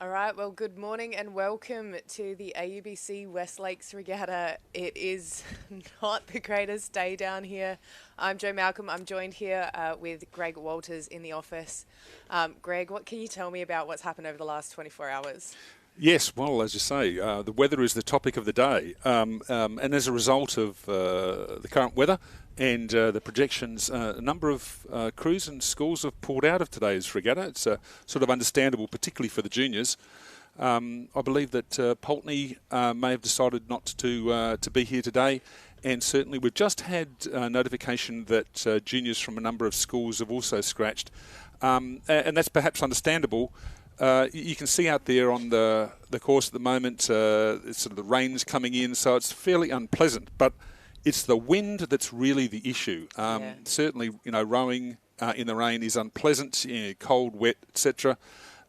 All right, well, good morning and welcome to the AUBC West Lakes Regatta. It is not the greatest day down here. I'm Jo Malcolm. I'm joined here with Greg Walters in the office. Greg, what can you tell me about what's happened over the last 24 hours? Yes, well, as you say, the weather is the topic of the day. And as a result of the current weather and the projections, a number of crews and schools have pulled out of today's regatta. It's sort of understandable, particularly for the juniors. I believe that Pulteney may have decided not to be here today. And certainly we've just had notification that juniors from a number of schools have also scratched. And that's perhaps understandable. You can see out there on the course at the moment, it's sort of the rain's coming in, so it's fairly unpleasant. But it's the wind that's really the issue. Certainly, rowing in the rain is unpleasant, cold, wet, etc.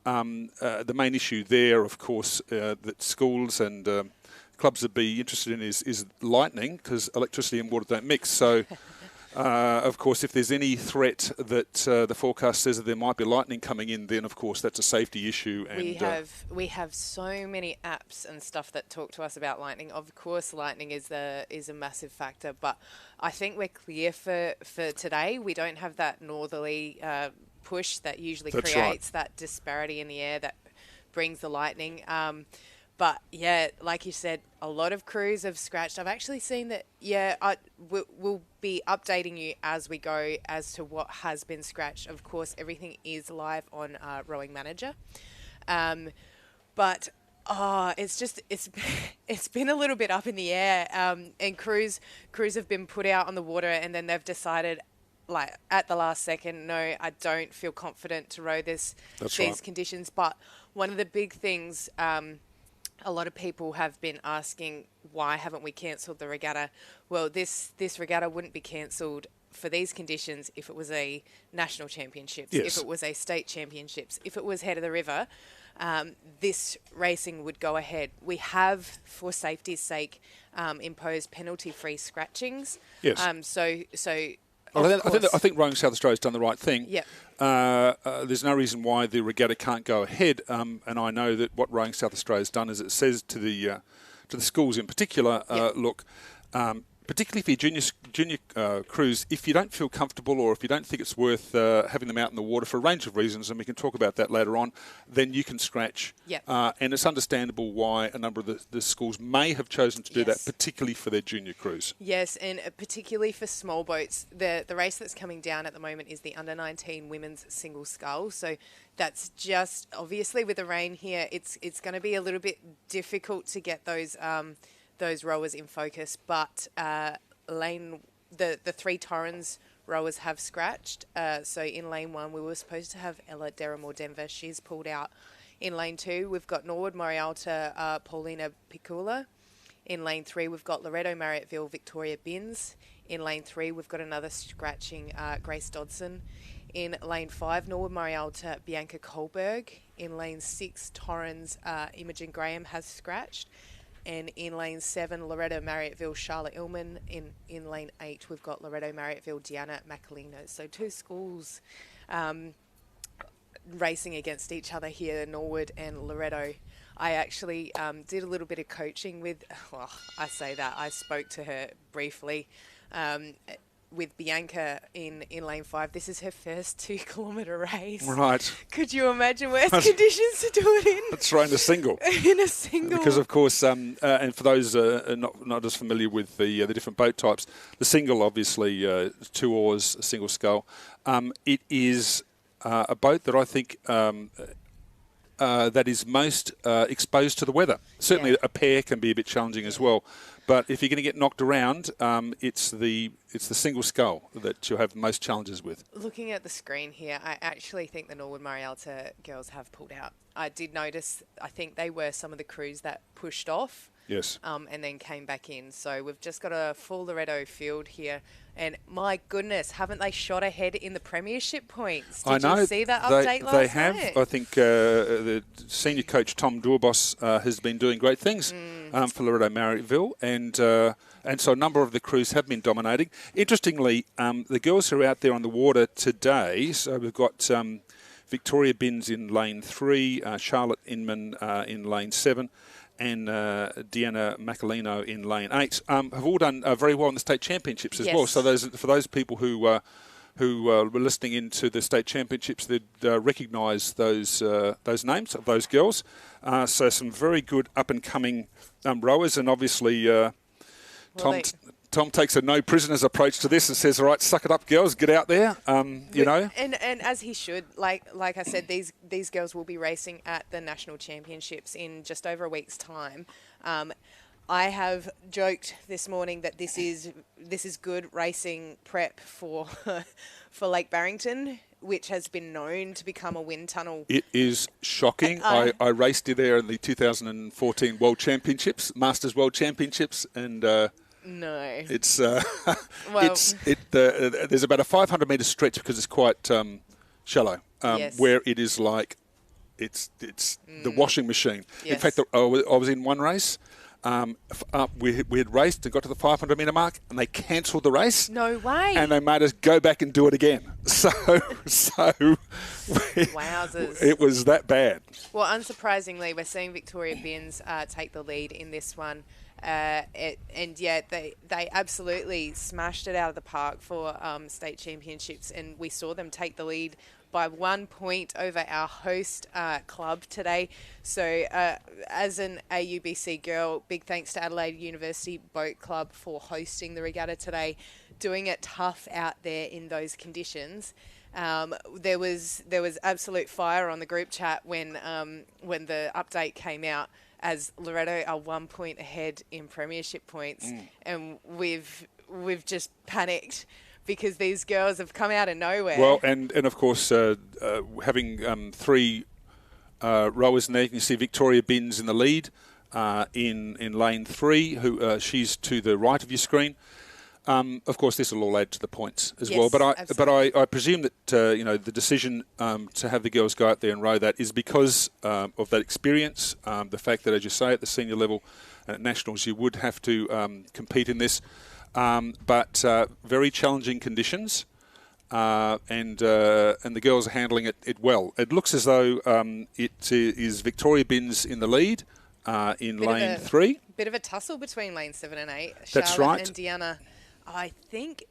The main issue there, of course, that schools and clubs would be interested in is lightning, because electricity and water don't mix. So. Of course, if there's any threat that the forecast says that there might be lightning coming in, then of course that's a safety issue. And we have so many apps and stuff that talk to us about lightning. Of course, lightning is a massive factor, but I think we're clear for today. We don't have that northerly push that usually creates that disparity in the air that brings the lightning. But yeah, like you said, a lot of crews have scratched. I've actually seen that, we'll be updating you as we go as to what has been scratched. Of course, everything is live on Rowing Manager. But it's been a little bit up in the air. And crews have been put out on the water, and then they've decided, like at the last second, no, I don't feel confident to row these conditions. But one of the big things, a lot of people have been asking, why haven't we cancelled the regatta? Well, this regatta wouldn't be cancelled for these conditions if it was a national championships, if it was a state championships, if it was head of the river, this racing would go ahead. We have, for safety's sake, imposed penalty-free scratchings. Yes. I think Rowing South Australia's done the right thing. Yep. There's no reason why the regatta can't go ahead. And I know that what Rowing South Australia's done is it says to the schools in particular, look, particularly for your junior crews, if you don't feel comfortable or if you don't think it's worth having them out in the water for a range of reasons, and we can talk about that later on, then you can scratch. Yep. And it's understandable why a number of the schools may have chosen to do that, particularly for their junior crews. Yes, and particularly for small boats. The race that's coming down at the moment is the under-19 women's single scull. So that's just, obviously with the rain here, it's going to be a little bit difficult to get those rowers in focus, but the three Torrens rowers have scratched. So in lane 1, we were supposed to have Ella Deramore-Denver. She's pulled out. In lane 2, we've got Norwood Morialta, Paulina Picula. In lane 3, we've got Loretto Marriotteville, Victoria Binns. In lane 3, we've got another scratching, Grace Dodson. In lane 5, Norwood Morialta, Bianca Kohlberg. In lane 6, Torrens, Imogen Graham has scratched. And in lane 7, Loretto Marriotteville, Charlotte Illman. In lane 8, we've got Loretto Marriotteville, Deanna Macalino. So 2 schools racing against each other here, Norwood and Loretto. I actually did a little bit of coaching with, I say that, I spoke to her briefly with Bianca in lane 5. This is her first 2-kilometre race. Right. Could you imagine worse conditions to do it in? Let's throw in a single. In a single. Because, of course, and for those not as familiar with the different boat types, the single, obviously, 2 oars, a single scull. It is a boat that I think that is most exposed to the weather. Certainly a pair can be a bit challenging as well. But if you're going to get knocked around, it's the single scull that you'll have the most challenges with. Looking at the screen here, I actually think the Norwood Morialta girls have pulled out. I did notice, I think they were some of the crews that pushed off. Yes. And then came back in. So we've just got a full Loretto field here. And my goodness, haven't they shot ahead in the premiership points? Did you see that update last night? They have. I think the senior coach, Tom Doorbos, has been doing great things for Loretto Marriotteville. And so a number of the crews have been dominating. Interestingly, the girls who are out there on the water today, so we've got Victoria Binns in lane 3, Charlotte Inman in lane 7, and Deanna Macalino in lane 8 have all done very well in the state championships as well. So for those people who were listening into the state championships, they'd recognise those names of those girls. So some very good up-and-coming rowers, and obviously Tom takes a no prisoners approach to this and says, all right, suck it up, girls, get out there, you know. And as he should, like I said, these girls will be racing at the national championships in just over a week's time. I have joked this morning that this is good racing prep for for Lake Barrington, which has been known to become a wind tunnel. It is shocking. I raced there in the 2014 World Championships, Masters World Championships, and no, it's there's about a 500 metre stretch because it's quite shallow, where it is like it's the washing machine. Yes. In fact, I was in one race. We had raced and got to the 500 metre mark, and they cancelled the race. No way. And they made us go back and do it again. So wowzers. It was that bad. Well, unsurprisingly, we're seeing Victoria Binns take the lead in this one. They absolutely smashed it out of the park for state championships, and we saw them take the lead by 1 point over our host club today. So as an AUBC girl, big thanks to Adelaide University Boat Club for hosting the regatta today, doing it tough out there in those conditions. There was absolute fire on the group chat when the update came out, as Loretto are 1 point ahead in premiership points, and we've just panicked because these girls have come out of nowhere. Well, and of course, having three rowers in there, you can see Victoria Binns in the lead in lane 3, who she's to the right of your screen. Of course, this will all add to the points as well. But I presume that the decision to have the girls go out there and row that is because of that experience, the fact that, as you say, at the senior level and at nationals, you would have to compete in this. But very challenging conditions, and the girls are handling it well. It looks as though it is Victoria Binns in the lead in lane 3. Bit of a tussle between lane 7 and 8. That's Charlotte right. And Deanna. I think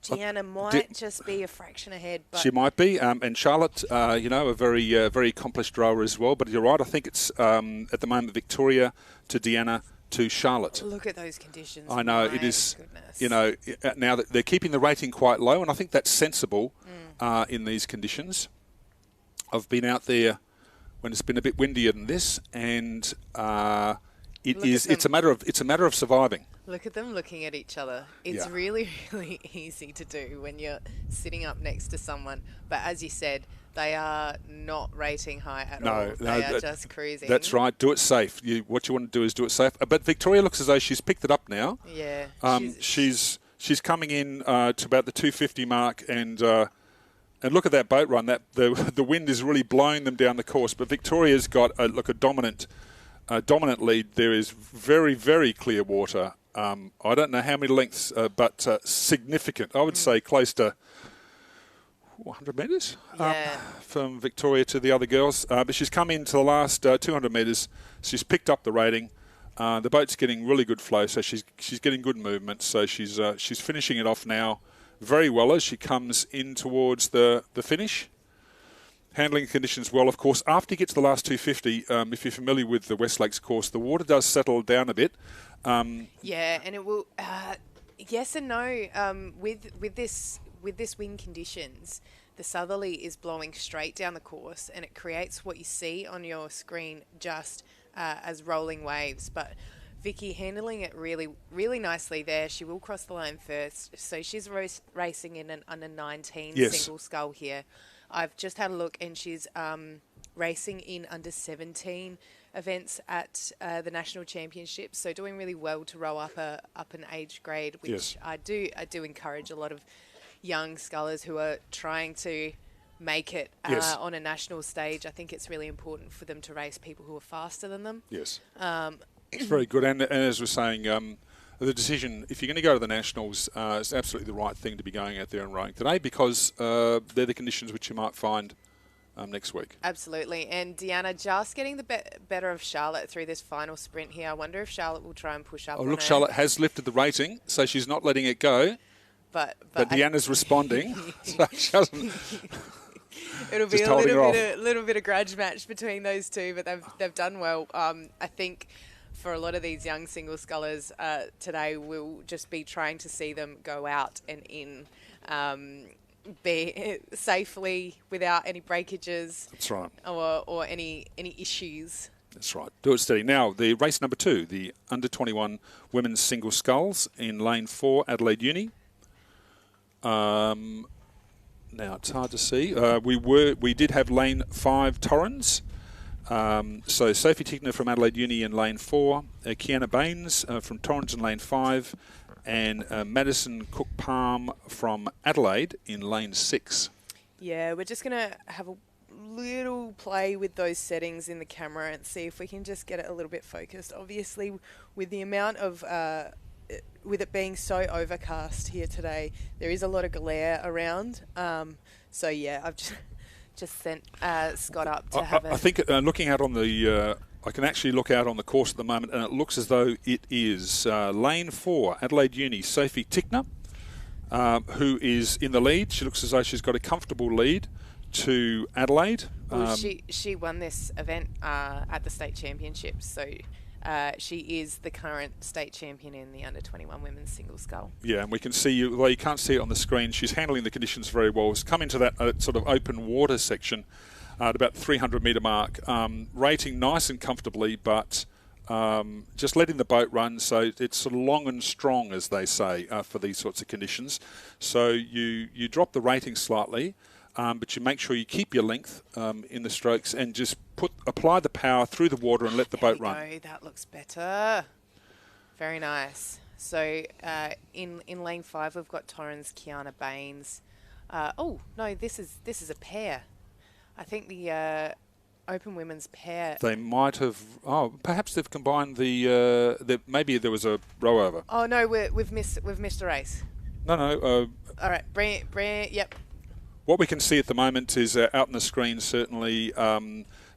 Deanna might just be a fraction ahead. But she might be, and Charlotte, a very accomplished rower as well. But you're right. I think it's at the moment Victoria to Deanna to Charlotte. Look at those conditions. I know. It is. Goodness. Now that they're keeping the rating quite low, and I think that's sensible in these conditions. I've been out there when it's been a bit windier than this, and it's a matter of surviving. Look at them looking at each other. It's really, really easy to do when you're sitting up next to someone. But as you said, they are not rating high at all. They are just cruising. That's right. Do it safe. What you want to do is do it safe. But Victoria looks as though she's picked it up now. Yeah. She's coming in to about the 250 mark, and look at that boat run. The wind is really blowing them down the course. But Victoria's got a dominant lead. There is very, very clear water. I don't know how many lengths, but significant. I would say close to 100 metres from Victoria to the other girls. But she's come into the last 200 metres. She's picked up the rating. The boat's getting really good flow, so she's getting good movement. So she's finishing it off now very well as she comes in towards the finish. Handling conditions well, of course. After you get to the last 250, if you're familiar with the West Lakes course, the water does settle down a bit. And it will. Yes and no. With this wind conditions, the southerly is blowing straight down the course, and it creates what you see on your screen just as rolling waves. But Vicky handling it really, really nicely there. She will cross the line first, so she's racing in an under 19 single scull here. I've just had a look, and she's racing in under 17 events at the national championships, so doing really well to row up an age grade, which I do encourage a lot of young scullers who are trying to make it on a national stage. I think it's really important for them to race people who are faster than them. Yes, it's very good. And as we're saying, the decision, if you're going to go to the nationals, it's absolutely the right thing to be going out there and rowing today, because they're the conditions which you might find next week. Absolutely. And Deanna just getting the better of Charlotte through this final sprint here. I wonder if Charlotte will try and push up Oh, on look, her. Charlotte has lifted the rating, so she's not letting it go. But Deanna's responding. So she doesn't. It'll be a little bit of grudge match between those two, but they've done well. I think for a lot of these young single scullers today, we'll just be trying to see them go out and in, be safely without any breakages. That's right. Or any issues. That's right. Do it steady. Now, the race number 2, the under-21 women's single sculls in lane 4, Adelaide Uni. Now, it's hard to see. We did have lane 5 Torrens. So Sophie Tickner from Adelaide Uni in lane 4, Kiana Baines from Torrens in lane 5, and Madison Cook-Palm from Adelaide in lane 6. Yeah, we're just going to have a little play with those settings in the camera and see if we can just get it a little bit focused. Obviously, with the amount of... with it being so overcast here today, there is a lot of glare around. So, yeah, I've just sent Scott up to have a... I think looking out on the... I can actually look out on the course at the moment, and it looks as though it is lane 4, Adelaide Uni, Sophie Tickner, who is in the lead. She looks as though she's got a comfortable lead to Adelaide. Well, she won this event at the state championships, so she is the current state champion in the under-21 women's single scull. Yeah, and we can see you, although you can't see it on the screen, she's handling the conditions very well. It's come into that sort of open water section at about 300 metre mark, rating nice and comfortably, but just letting the boat run, so it's sort of long and strong, as they say, for these sorts of conditions. So you drop the rating slightly, but you make sure you keep your length in the strokes and just apply the power through the water and let the boat run. There we go. That looks better. Very nice. So in lane 5 we've got Torrens, Kiana Baines. Oh no, this is a pair. I think the open women's pair. They might have. Oh, perhaps they've combined maybe there was a row over. Oh no, we've missed the race. No. All right, bring it. Yep. What we can see at the moment is out on the screen, certainly,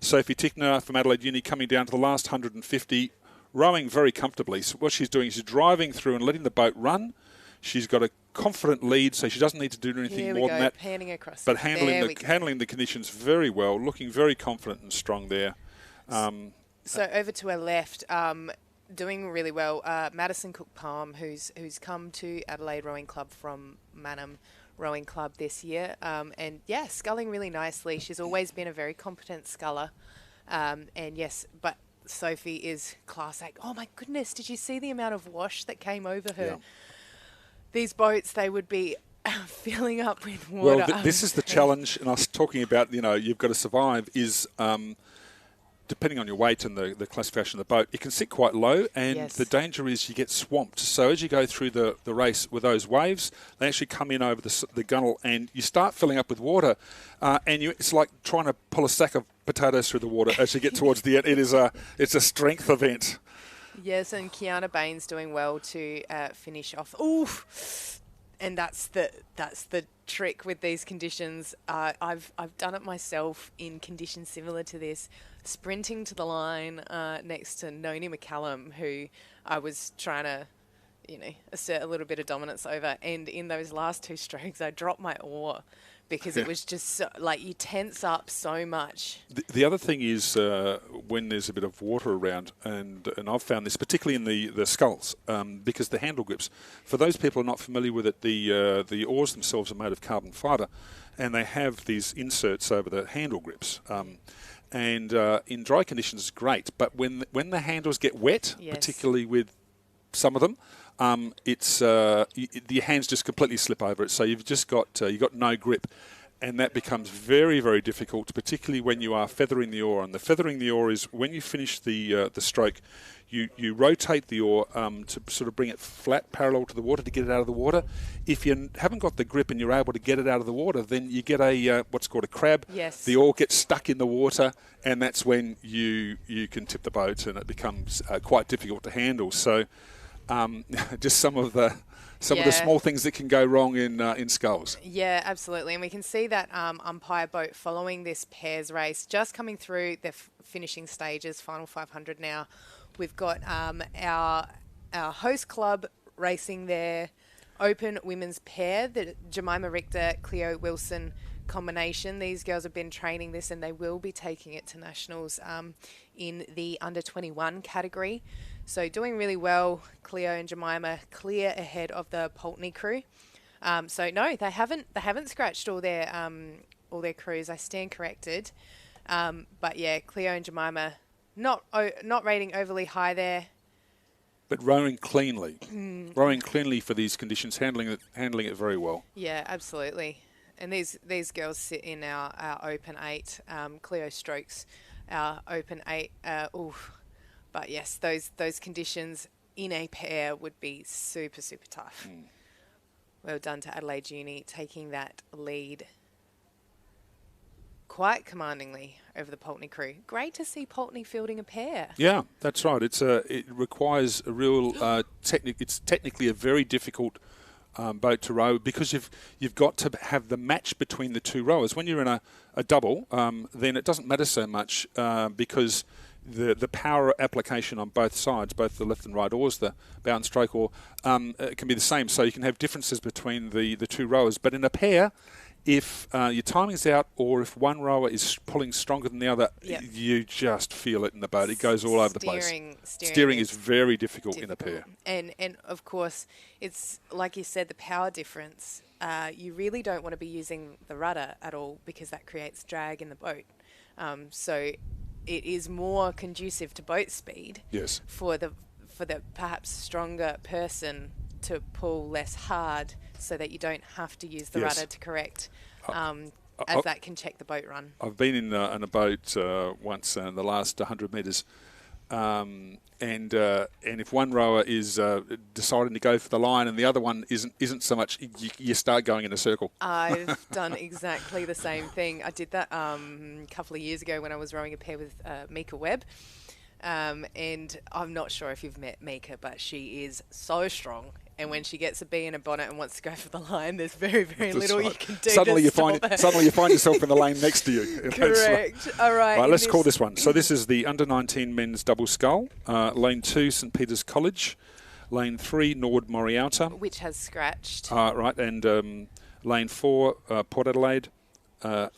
Sophie Tickner from Adelaide Uni coming down to the last 150, rowing very comfortably. So what she's doing is she's driving through and letting the boat run. She's got a confident lead, so she doesn't need to do anything more than that. Panning across. But handling the conditions very well, looking very confident and strong there. So over to her left, doing really well, Madison Cook-Palm, who's come to Adelaide Rowing Club from Manham Rowing Club this year, and yeah, sculling really nicely. She's always been a very competent sculler, and yes, but Sophie is class act. Oh my goodness, did you see the amount of wash that came over her? Yeah. These boats, they would be filling up with water. Well, this is the challenge, and I was talking about, you've got to survive, is depending on your weight and the classification of the boat, it can sit quite low, and the danger is you get swamped. So as you go through the race with those waves, they actually come in over the gunnel, and you start filling up with water, and it's like trying to pull a sack of potatoes through the water as you get towards the end. It's a strength event. Yes, and Kiana Baines doing well to finish off. Oof. And that's the trick with these conditions. I've done it myself in conditions similar to this, sprinting to the line next to Noni McCallum, who I was trying to, assert a little bit of dominance over. And in those last 2 strokes, I dropped my oar because it was just so, you tense up so much. The other thing is when there's a bit of water around, and I've found this particularly in the sculls, because the handle grips, for those people who are not familiar with it, the oars themselves are made of carbon fibre, and they have these inserts over the handle grips. And in dry conditions, it's great, but when the handles get wet, particularly with some of them, your hands just completely slip over it. So you've just got no grip, and that becomes very, very difficult, particularly when you are feathering the oar. And the feathering the oar is when you finish the stroke, you rotate the oar to sort of bring it flat, parallel to the water, to get it out of the water. If you haven't got the grip and you're able to get it out of the water, then you get what's called a crab. Yes. The oar gets stuck in the water, and that's when you can tip the boat, and it becomes quite difficult to handle. So just some of the small things that can go wrong in sculls. Yeah, absolutely. And we can see that umpire boat following this pairs race, just coming through the finishing stages, final 500 now. We've got our host club racing their open women's pair, the Jemima Richter, Cleo Wilson combination. These girls have been training this and they will be taking it to nationals in the under 21 category. So doing really well. Cleo and Jemima clear ahead of the Pulteney crew. So no, they haven't scratched all their crews. I stand corrected. But yeah, Cleo and Jemima not rating overly high there. But rowing cleanly, rowing cleanly for these conditions, handling it very well. Yeah, absolutely. And these girls sit in our open 8. Cleo strokes our open 8. But yes, those conditions in a pair would be super, super tough. Well done to Adelaide Uni, taking that lead quite commandingly over the Pulteney crew. Great to see Pulteney fielding a pair. Yeah, that's right. It requires a real it's technically a very difficult boat to row because you've got to have the match between the two rowers. When you're in a double, then it doesn't matter so much because the power application on both sides, both the left and right oars, the bow and stroke oar, can be the same. So you can have differences between the two rowers. But in a pair, if your timing's out or if one rower is pulling stronger than the other, you just feel it in the boat. It goes all over the place. Steering is very difficult in a pair. And of course, it's like you said, the power difference. You really don't want to be using the rudder at all because that creates drag in the boat. So it is more conducive to boat speed. Yes. For the perhaps stronger person to pull less hard so that you don't have to use the rudder to correct, as that can check the boat run. I've been in a boat once in the last 100 metres, and if one rower is deciding to go for the line and the other one isn't so much, you start going in a circle. I've done exactly the same thing. I did that a couple of years ago when I was rowing a pair with Mika Webb. And I'm not sure if you've met Mika, but she is so strong. And when she gets a bee in a bonnet and wants to go for the line, there's very, very little you can do. Suddenly you find yourself in the lane next to you. Correct. All right. Right, let's call this one. So this is the under 19 men's double scull. Lane 2, St Peter's College. Lane 3, Nord Morialta. Which has scratched. Right, and lane 4, Port Adelaide.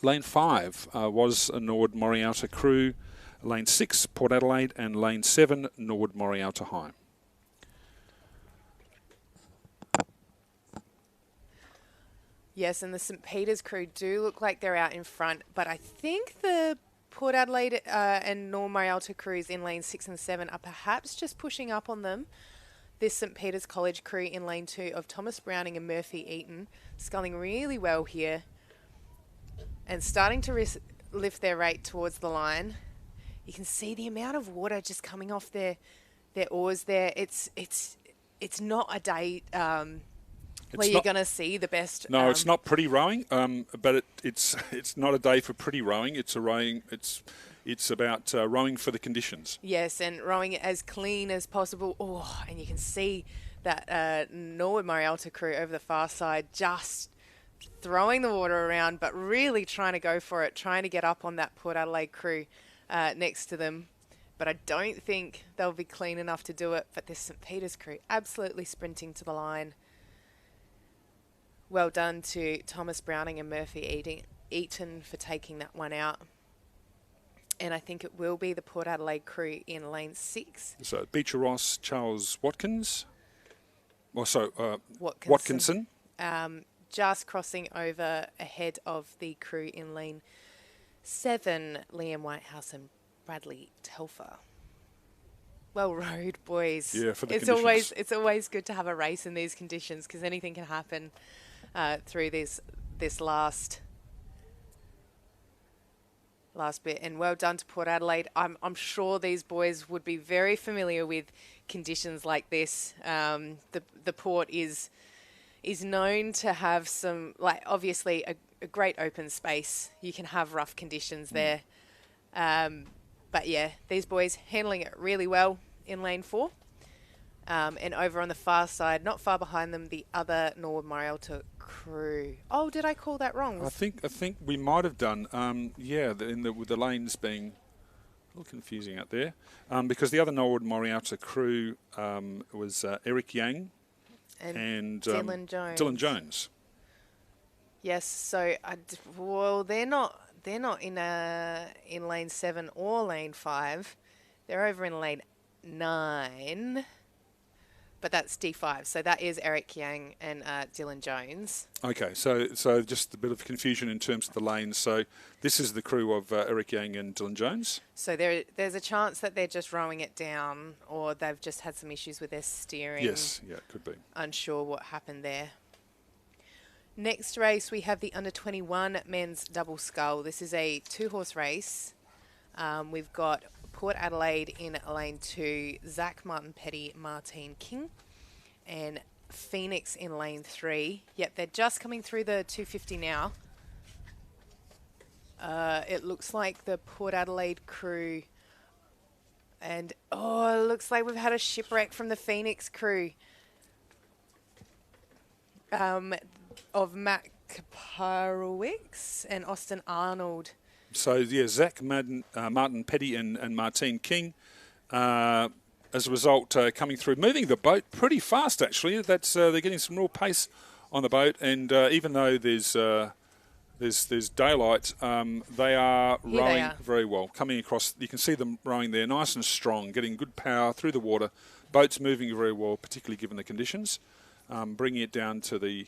Lane 5 was a Nord Morialta crew. Lane 6, Port Adelaide, and Lane 7, Nord Morialta High. Yes, and the St Peter's crew do look like they're out in front, but I think the Port Adelaide and Nord Morialta crews in Lane 6 and 7 are perhaps just pushing up on them. This St Peter's College crew in Lane 2 of Thomas Browning and Murphy Eaton, sculling really well here and starting to lift their rate towards the line. You can see the amount of water just coming off their oars there. It's not a day where you're going to see the best. No, it's not pretty rowing, but it's not a day for pretty rowing. It's about rowing for the conditions. Yes, and rowing it as clean as possible. Oh, and you can see that Nord Morialta crew over the far side just throwing the water around, but really trying to go for it, trying to get up on that Port Adelaide crew next to them. But I don't think they'll be clean enough to do it. But this St Peter's crew absolutely sprinting to the line. Well done to Thomas Browning and Murphy Eaton for taking that one out. And I think it will be the Port Adelaide crew in Lane 6. So Beecher Ross, Charles Watkins. Watkinson. Just crossing over ahead of the crew in Lane 7, Liam Whitehouse and Bradley Telfer. Well rowed, boys. Yeah, for the conditions. It's always good to have a race in these conditions because anything can happen through this last bit. And well done to Port Adelaide. I'm sure these boys would be very familiar with conditions like this. The port is known to have some, like, obviously a great open space. You can have rough conditions there. But yeah, these boys handling it really well in Lane 4. And over on the far side, not far behind them, the other Norwood Morialta crew. Oh, did I call that wrong? I think we might have done. With the lanes being a little confusing out there, because the other Norwood Morialta crew was Eric Yang and Dylan Jones. Dylan Jones. Yes, so they're not in lane 7 or lane 5. They're over in lane 9. But that's D5, so that is Eric Yang and Dylan Jones. Okay, so just a bit of confusion in terms of the lanes. So this is the crew of Eric Yang and Dylan Jones. So there's a chance that they're just rowing it down, or they've just had some issues with their steering. Yes, yeah, it could be. Unsure what happened there. Next race, we have the under-21 men's double scull. This is a 2-horse race. We've got Port Adelaide in lane 2, Zach Martin Petty, Martine King, and Phoenix in lane 3. Yep, they're just coming through the 250 now. It looks like the Port Adelaide crew, and it looks like we've had a shipwreck from the Phoenix crew of Matt Kaparowicz and Austin Arnold. So, yeah, Zach Martin Petty and Martine King, as a result, coming through, moving the boat pretty fast, actually. That's they're getting some real pace on the boat, and even though there's daylight, they are rowing very well. Coming across, you can see them rowing there nice and strong, getting good power through the water. Boat's moving very well, particularly given the conditions, bringing it down to the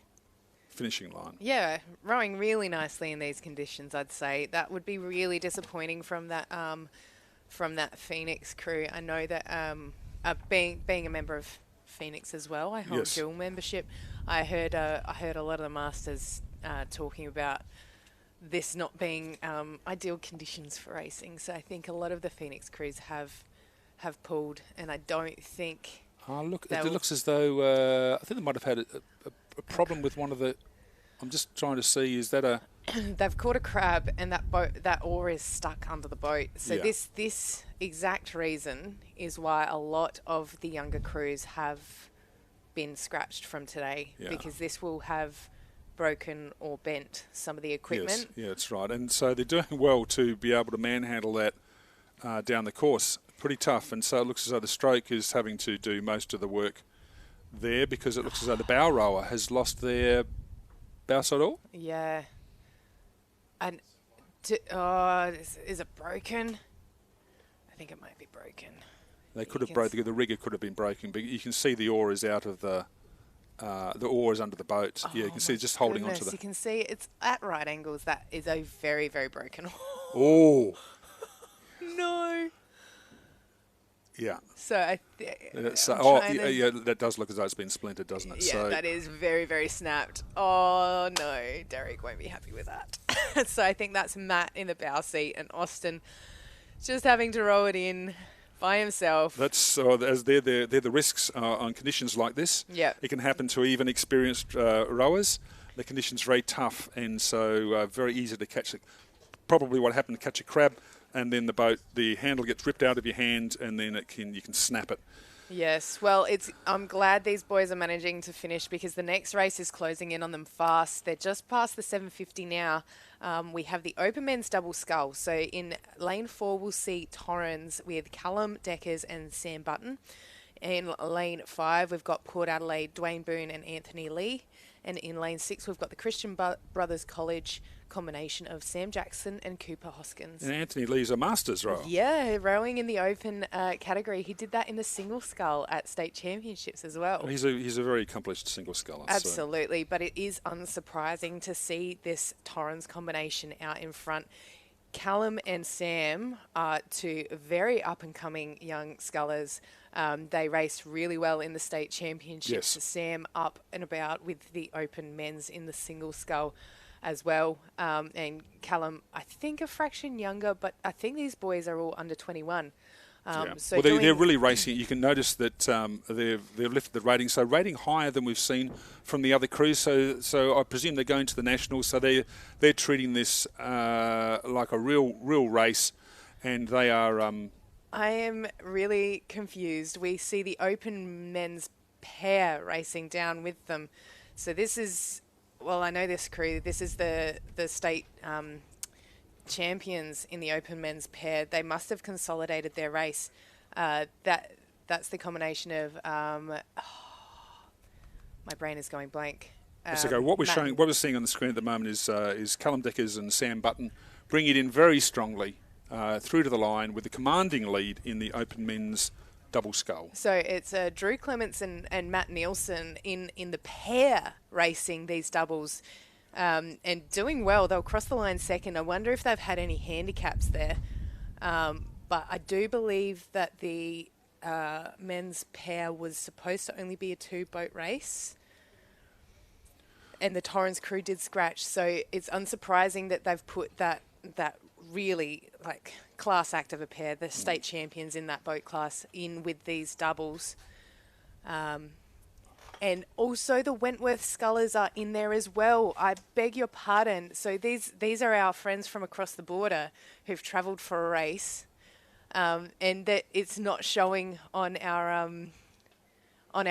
finishing line. Yeah, rowing really nicely in these conditions, I'd say. That would be really disappointing from that Phoenix crew. I know that being a member of Phoenix as well, I hold dual membership. I heard a lot of the masters talking about this not being ideal conditions for racing. So I think a lot of the Phoenix crews have pulled, and I don't think. Oh, look! It looks as though I think they might have had a problem with one of the. I'm just trying to see. Is that a? They've caught a crab, and that oar is stuck under the boat. So this exact reason is why a lot of the younger crews have been scratched from today, because this will have broken or bent some of the equipment. Yes, yeah, that's right. And so they're doing well to be able to manhandle that down the course. Pretty tough, and so it looks as though the stroke is having to do most of the work there, because it looks as though the bow rower has lost their bow side oar. Yeah. And is it broken? I think it might be broken. They could have broken. The rigger could have been broken, but you can see the oar is out of the oar is under the boat. Oh, yeah, you can see it's just holding onto the. You can see it's at right angles. That is a very, very broken oar. Oh. No. Yeah. So that does look as though it's been splintered, doesn't it? Yeah, so that is very, very snapped. Oh no, Derek won't be happy with that. So I think that's Matt in the bow seat and Austin just having to row it in by himself. That's as they're the risks on conditions like this. Yeah, it can happen to even experienced rowers. The conditions are very tough, and so very easy to catch. Probably what happened to catch a crab. And then the handle gets ripped out of your hand, and then you can snap it. Yes, well, I'm glad these boys are managing to finish, because the next race is closing in on them fast. They're just past the 750 now. We have the open men's double scull. So in lane 4, we'll see Torrens with Callum Deckers and Sam Button. In lane 5, we've got Port Adelaide, Dwayne Boone and Anthony Lee. And in lane 6, we've got the Christian Brothers College combination of Sam Jackson and Cooper Hoskins. And Anthony Lee's a Masters rower. Yeah, rowing in the open category. He did that in the single scull at state championships as well. He's a very accomplished single sculler. Absolutely, but it is unsurprising to see this Torrens combination out in front. Callum and Sam are two very up-and-coming young scullers. They raced really well in the state championships. Yes. Sam up and about with the open men's in the single scull as well. And Callum, I think a fraction younger, but I think these boys are all under 21. So they're really racing. You can notice that they've lifted the rating, so rating higher than we've seen from the other crews. So I presume they're going to the nationals. So they're treating this like a real race, and they are. I am really confused. We see the open men's pair racing down with them. So this is, well, I know this crew. This is the state champions in the open men's pair. They must have consolidated their race. That's the combination of. My brain is going blank. So what we're seeing on the screen at the moment is Callum Deckers and Sam Button bring it in very strongly through to the line with a commanding lead in the open men's double scull. So it's Drew Clements and Matt Nielsen in the pair racing these doubles and doing well. They'll cross the line second. I wonder if they've had any handicaps there. But I do believe that the men's pair was supposed to only be a 2-boat race. And the Torrens crew did scratch. So it's unsurprising that they've put that really class act of a pair, the state champions in that boat class, in with these doubles. And also the Wentworth Scullers are in there as well. I beg your pardon. So these are our friends from across the border who've travelled for a race. And that it's not showing on our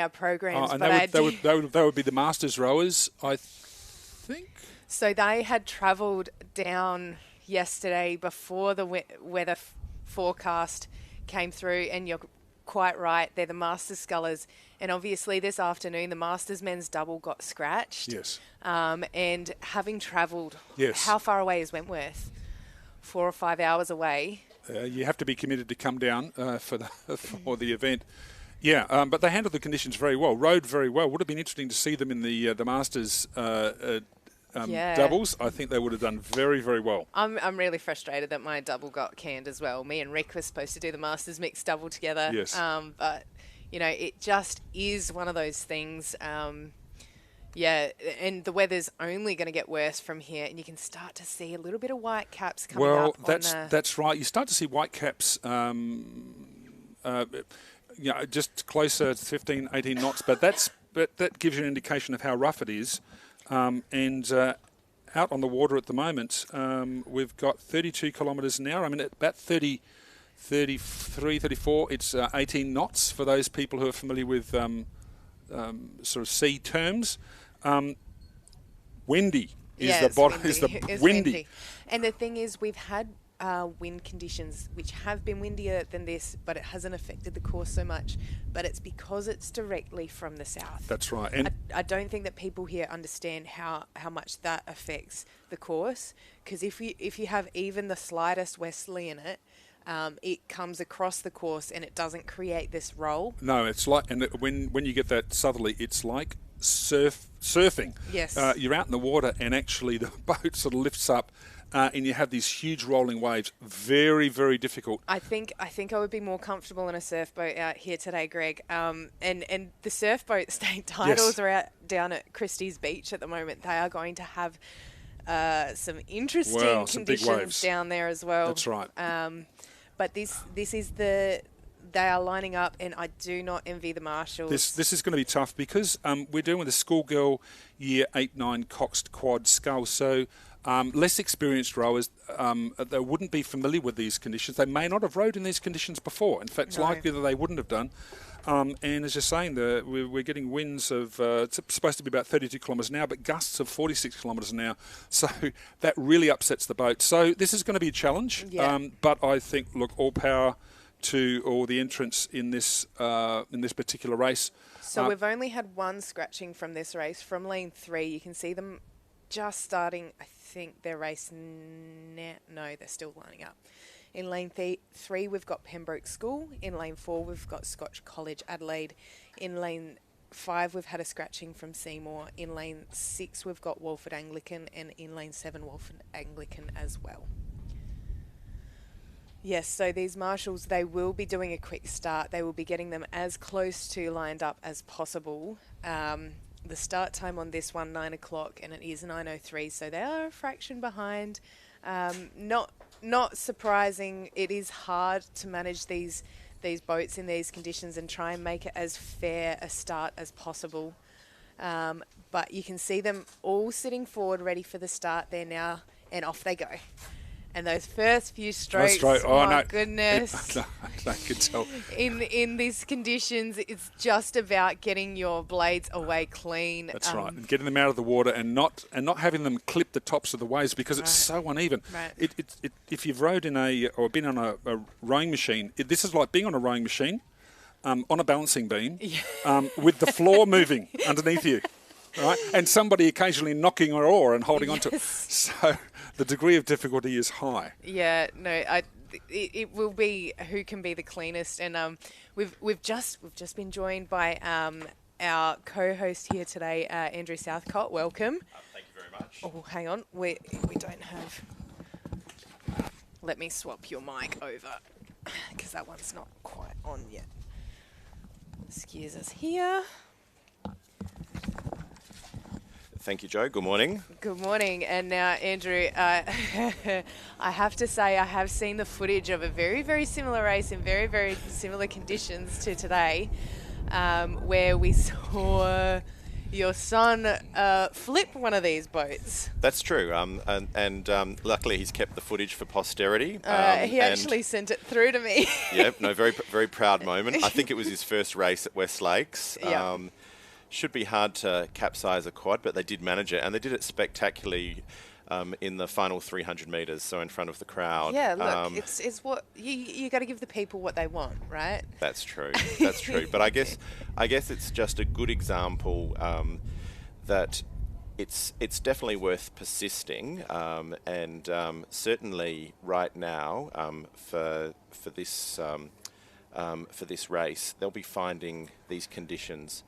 programs. And but they would be the Masters rowers, I think. So they had travelled down yesterday before the weather forecast came through, and you're quite right. They're the Masters Scullers, and obviously this afternoon the Masters men's double got scratched. Yes. And having travelled, yes. How far away is Wentworth? 4 or 5 hours away. You have to be committed to come down for the event. Yeah, but they handled the conditions very well, rowed very well. Would have been interesting to see them in the Masters doubles. I think they would have done very, very well. I'm really frustrated that my double got canned as well. Me and Rick were supposed to do the Masters mixed double together. Yes. But, it just is one of those things. Yeah, and the weather's only going to get worse from here, and you can start to see a little bit of white caps coming up. Well, that's right. You start to see white caps just closer to 15, 18 knots, but that gives you an indication of how rough it is. And out on the water at the moment, we've got 32 kilometres an hour. I mean, at about 30, 33, 34, it's 18 knots for those people who are familiar with sort of sea terms. Windy is the bottom. Is windy. And the thing is, we've had wind conditions which have been windier than this, but it hasn't affected the course so much. But it's because it's directly from the south. That's right. And I don't think that people here understand how much that affects the course. Because if you have even the slightest westerly in it, it comes across the course and it doesn't create this roll. No, it's like, and when you get that southerly, it's like surfing. Yes. You're out in the water and actually the boat sort of lifts up and you have these huge rolling waves. Very, very difficult. I think I would be more comfortable in a surf boat out here today, Greg. And the surf boat state titles are out down at Christie's Beach at the moment. They are going to have some interesting conditions down there as well. That's right. But this is they are lining up, and I do not envy the marshals. This is going to be tough because we're doing with a Schoolgirl Year 8-9 Coxed Quad Scull. So less experienced rowers, they wouldn't be familiar with these conditions. They may not have rowed in these conditions before. In fact, it's likely that they wouldn't have done. And as you're saying, we're getting winds of, it's supposed to be about 32 kilometres an hour, but gusts of 46 kilometres an hour. So that really upsets the boat. So this is going to be a challenge. Yeah. But I think, look, all power to all the entrants in this particular race. So we've only had one scratching from this race. From lane 3, you can see them just starting, I think, their race now. No, they're still lining up. In lane 3, we've got Pembroke School. In lane 4, we've got Scotch College Adelaide. In lane 5, we've had a scratching from Seymour. In lane 6, we've got Walford Anglican. And in lane 7, Walford Anglican as well. Yes, so these marshals, they will be doing a quick start. They will be getting them as close to lined up as possible. The start time on this one, 9 o'clock, and it is 9:03, so they are a fraction behind. Not surprising. It is hard to manage these boats in these conditions and try and make it as fair a start as possible. But you can see them all sitting forward, ready for the start there now, and off they go. And those first few strokes, goodness. I could tell. In these conditions, it's just about getting your blades away clean. That's right, and getting them out of the water and not having them clip the tops of the waves because it's so uneven. Right. If you've rowed or been on a rowing machine, this is like being on a rowing machine on a balancing beam with the floor moving underneath you. Right, and somebody occasionally knocking an oar and holding onto it. So the degree of difficulty is high. Yeah, no, it will be who can be the cleanest, and we've just been joined by our co-host here today, Andrew Southcott. Welcome. Thank you very much. Oh, hang on, we don't have. Let me swap your mic over because that one's not quite on yet. Excuse us here. Thank you, Joe. Good morning. Good morning. And now, Andrew, I have to say I have seen the footage of a very, very similar race in very, very similar conditions to today, where we saw your son flip one of these boats. That's true. And luckily he's kept the footage for posterity. He actually sent it through to me. Yeah, no, very, very proud moment. I think it was his first race at West Lakes. Yeah. Should be hard to capsize a quad, but they did manage it, and they did it spectacularly in the final 300 metres, so in front of the crowd. Yeah, look, it's what you got to give the people what they want, right? That's true. That's true. But I guess it's just a good example that it's definitely worth persisting, and certainly right now for this race, they'll be finding these conditions.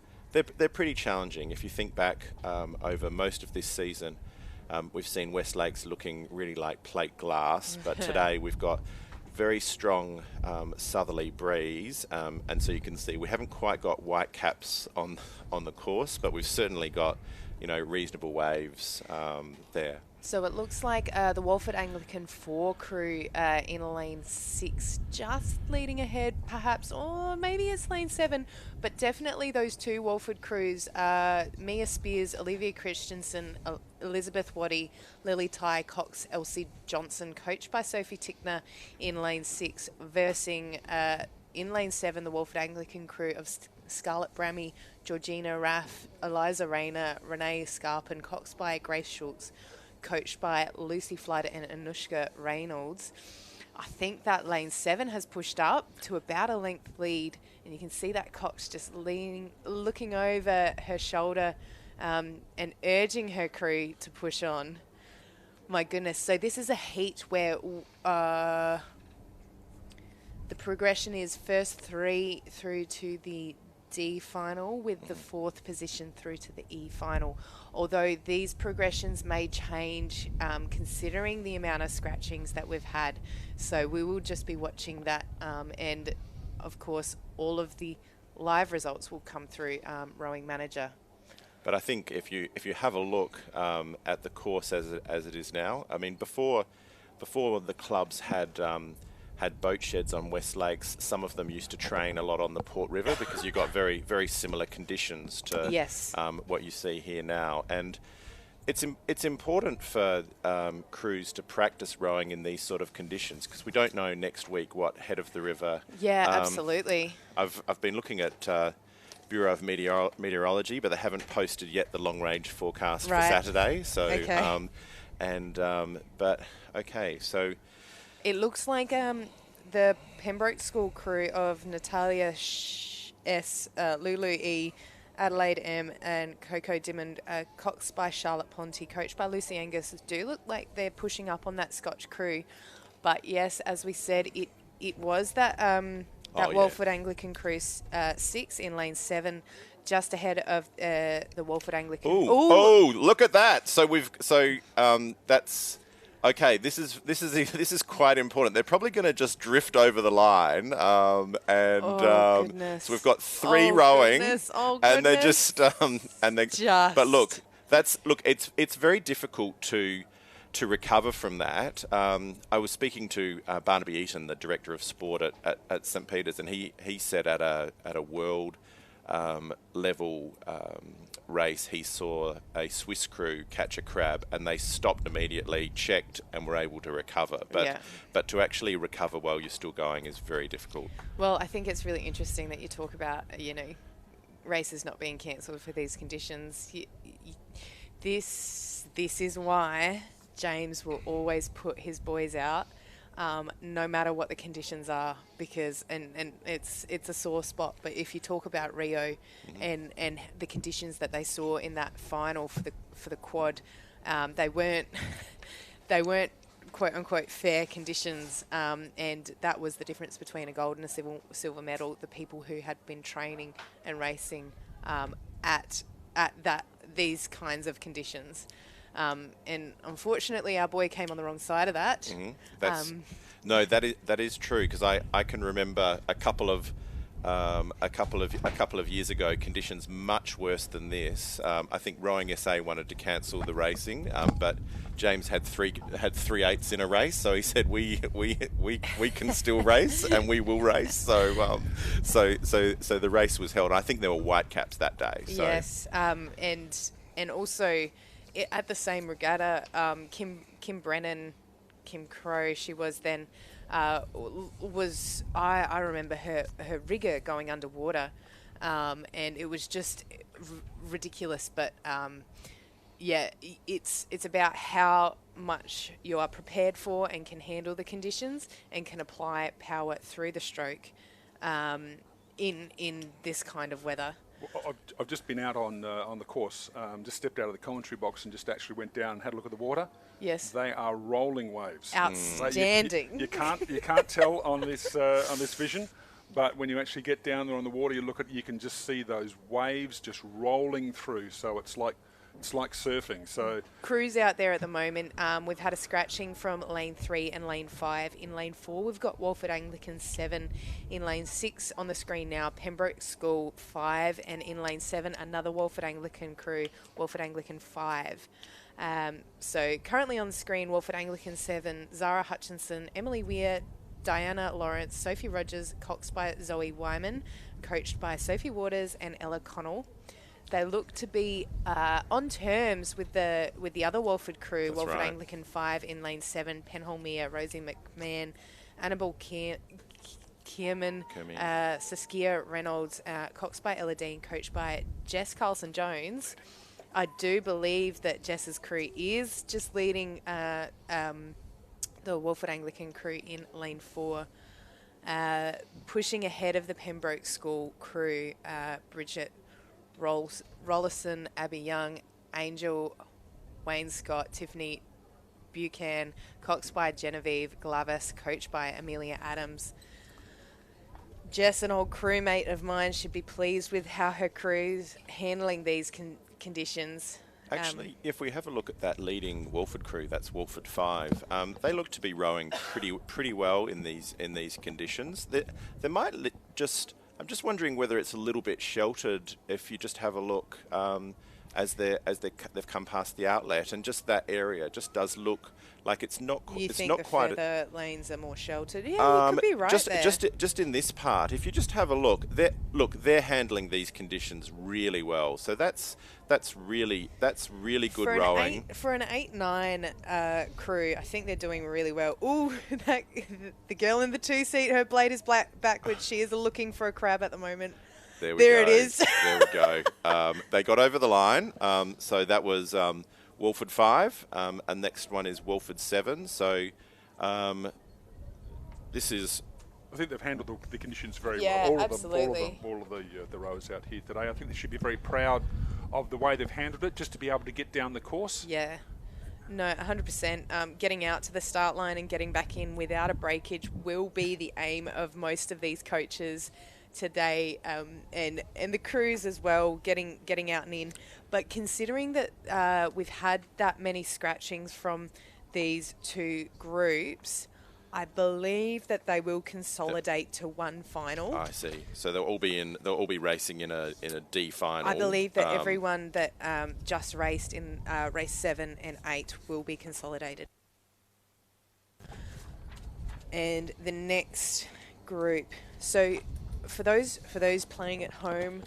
They're pretty challenging. If you think back over most of this season, we've seen West Lakes looking really like plate glass, but today we've got very strong southerly breeze, and so you can see we haven't quite got white caps on the course, but we've certainly got reasonable waves there. So it looks like the Walford Anglican 4 crew in lane 6 just leading ahead perhaps, or maybe it's lane 7, but definitely those two Walford crews, Mia Spears, Olivia Christensen, Elizabeth Waddy, Lily Ty, Cox, Elsie Johnson, coached by Sophie Tickner in lane 6, versing in lane 7 the Walford Anglican crew of Scarlett Brammy, Georgina Raff, Eliza Rayner, Renee Scarpin, coxed by Grace Schultz, coached by Lucy Flighter and Anushka Reynolds. I think that lane 7 has pushed up to about a length lead, and you can see that Cox just looking over her shoulder and urging her crew to push on. My goodness. So this is a heat where the progression is first 3 through to the D final, with the 4th position through to the E final. Although these progressions may change considering the amount of scratchings that we've had. So we will just be watching that, and of course all of the live results will come through Rowing Manager. But I think if you have a look at the course as it is now, I mean before the clubs had boat sheds on West Lakes, some of them used to train a lot on the Port River because you got very, very similar conditions to what you see here now. And it's important for crews to practice rowing in these sort of conditions because we don't know next week what head of the river. Yeah, absolutely. I've been looking at Bureau of Meteorology, but they haven't posted yet the long range forecast for Saturday. So, but okay, so. It looks like the Pembroke School crew of Natalia S, Lulu E, Adelaide M, and Coco Dimmond, coxed by Charlotte Ponty, coached by Lucy Angus, do look like they're pushing up on that Scotch crew. But yes, as we said, it was that Walford Anglican crew 6 in lane 7, just ahead of the Walford Anglican. Oh, look at that! That's. Okay, this is quite important. They're probably going to just drift over the line, so we've got 3 rowing, and they're just But look, it's very difficult to recover from that. I was speaking to Barnaby Eaton, the director of sport at St Peter's, and he said at a world level race, he saw a Swiss crew catch a crab, and they stopped immediately, checked, and were able to recover. But to actually recover while you're still going is very difficult. Well, I think it's really interesting that you talk about, races not being cancelled for these conditions. This is why James will always put his boys out, no matter what the conditions are, because and it's a sore spot. But if you talk about Rio and the conditions that they saw in that final for the quad, they weren't quote unquote fair conditions, and that was the difference between a gold and a silver medal. The people who had been training and racing at these kinds of conditions. And unfortunately, our boy came on the wrong side of that. No, that is true, because I can remember a couple of years ago, conditions much worse than this. I think Rowing SA wanted to cancel the racing, but James had three eights in a race, so he said we can still race and we will race. So the race was held. I think there were white caps that day. So. Yes, and also at the same regatta, Kim Brennan, Kim Crow, she was then. I remember her rigger going underwater, and it was just ridiculous. But it's about how much you are prepared for and can handle the conditions and can apply power through the stroke in this kind of weather. Well, I've just been out on the course, just stepped out of the commentary box and just actually went down and had a look at the water. Yes, they are rolling waves. Outstanding. You can't tell on this vision, but when you actually get down there on the water, you can just see those waves just rolling through. So it's like surfing. So crews out there at the moment. We've had a scratching from lane 3 and lane 5. In lane 4, we've got Walford Anglican 7. In lane 6 on the screen now, Pembroke School 5, and in lane 7, another Walford Anglican crew, Walford Anglican 5. So currently on the screen, Walford Anglican 7, Zara Hutchinson, Emily Weir, Diana Lawrence, Sophie Rogers, coxed by Zoe Wyman, coached by Sophie Waters and Ella Connell. They look to be on terms with the other Walford crew. That's Walford right. Anglican 5 in lane 7, Penholmere, Rosie McMahon, Annabelle Kierman, Saskia Reynolds, coxed by Ella Dean, coached by Jess Carlson-Jones. I do believe that Jess's crew is just leading the Walford Anglican crew in lane 4. Pushing ahead of the Pembroke School crew, Bridget Rollerson, Abby Young, Angel, Wayne Scott, Tiffany Buchan, coxed by Genevieve Glavis, coached by Amelia Adams. Jess, an old crewmate of mine, should be pleased with how her crew's handling these conditions. Actually, if we have a look at that leading Walford crew, that's Walford 5. They look to be rowing pretty well in these conditions. They might I'm just wondering whether it's a little bit sheltered if you just have a look as they've come past the outlet, and just that area just does look like it's not. You it's think not the quite further lanes are more sheltered? Yeah, you could be right there. Just in this part, if you just have a look, they're handling these conditions really well. So that's really good rowing. For an 8-9 crew, I think they're doing really well. Ooh, the girl in the 2 seat, her blade is backwards. She is looking for a crab at the moment. There it is. There we go. They got over the line. So that was Walford 5. And next one is Walford 7. So this is... I think they've handled the conditions very well. All absolutely. All of the rowers out here today. I think they should be very proud of the way they've handled it, just to be able to get down the course. Yeah. No, 100%. Getting out to the start line and getting back in without a breakage will be the aim of most of these coaches today, and the crews as well, getting out and in. But considering that we've had that many scratchings from these 2 groups, I believe that they will consolidate to one final. I see. So they'll all be racing in a D final. I believe that everyone that just raced in race 7 and 8 will be consolidated. And the next group. So for those playing at home,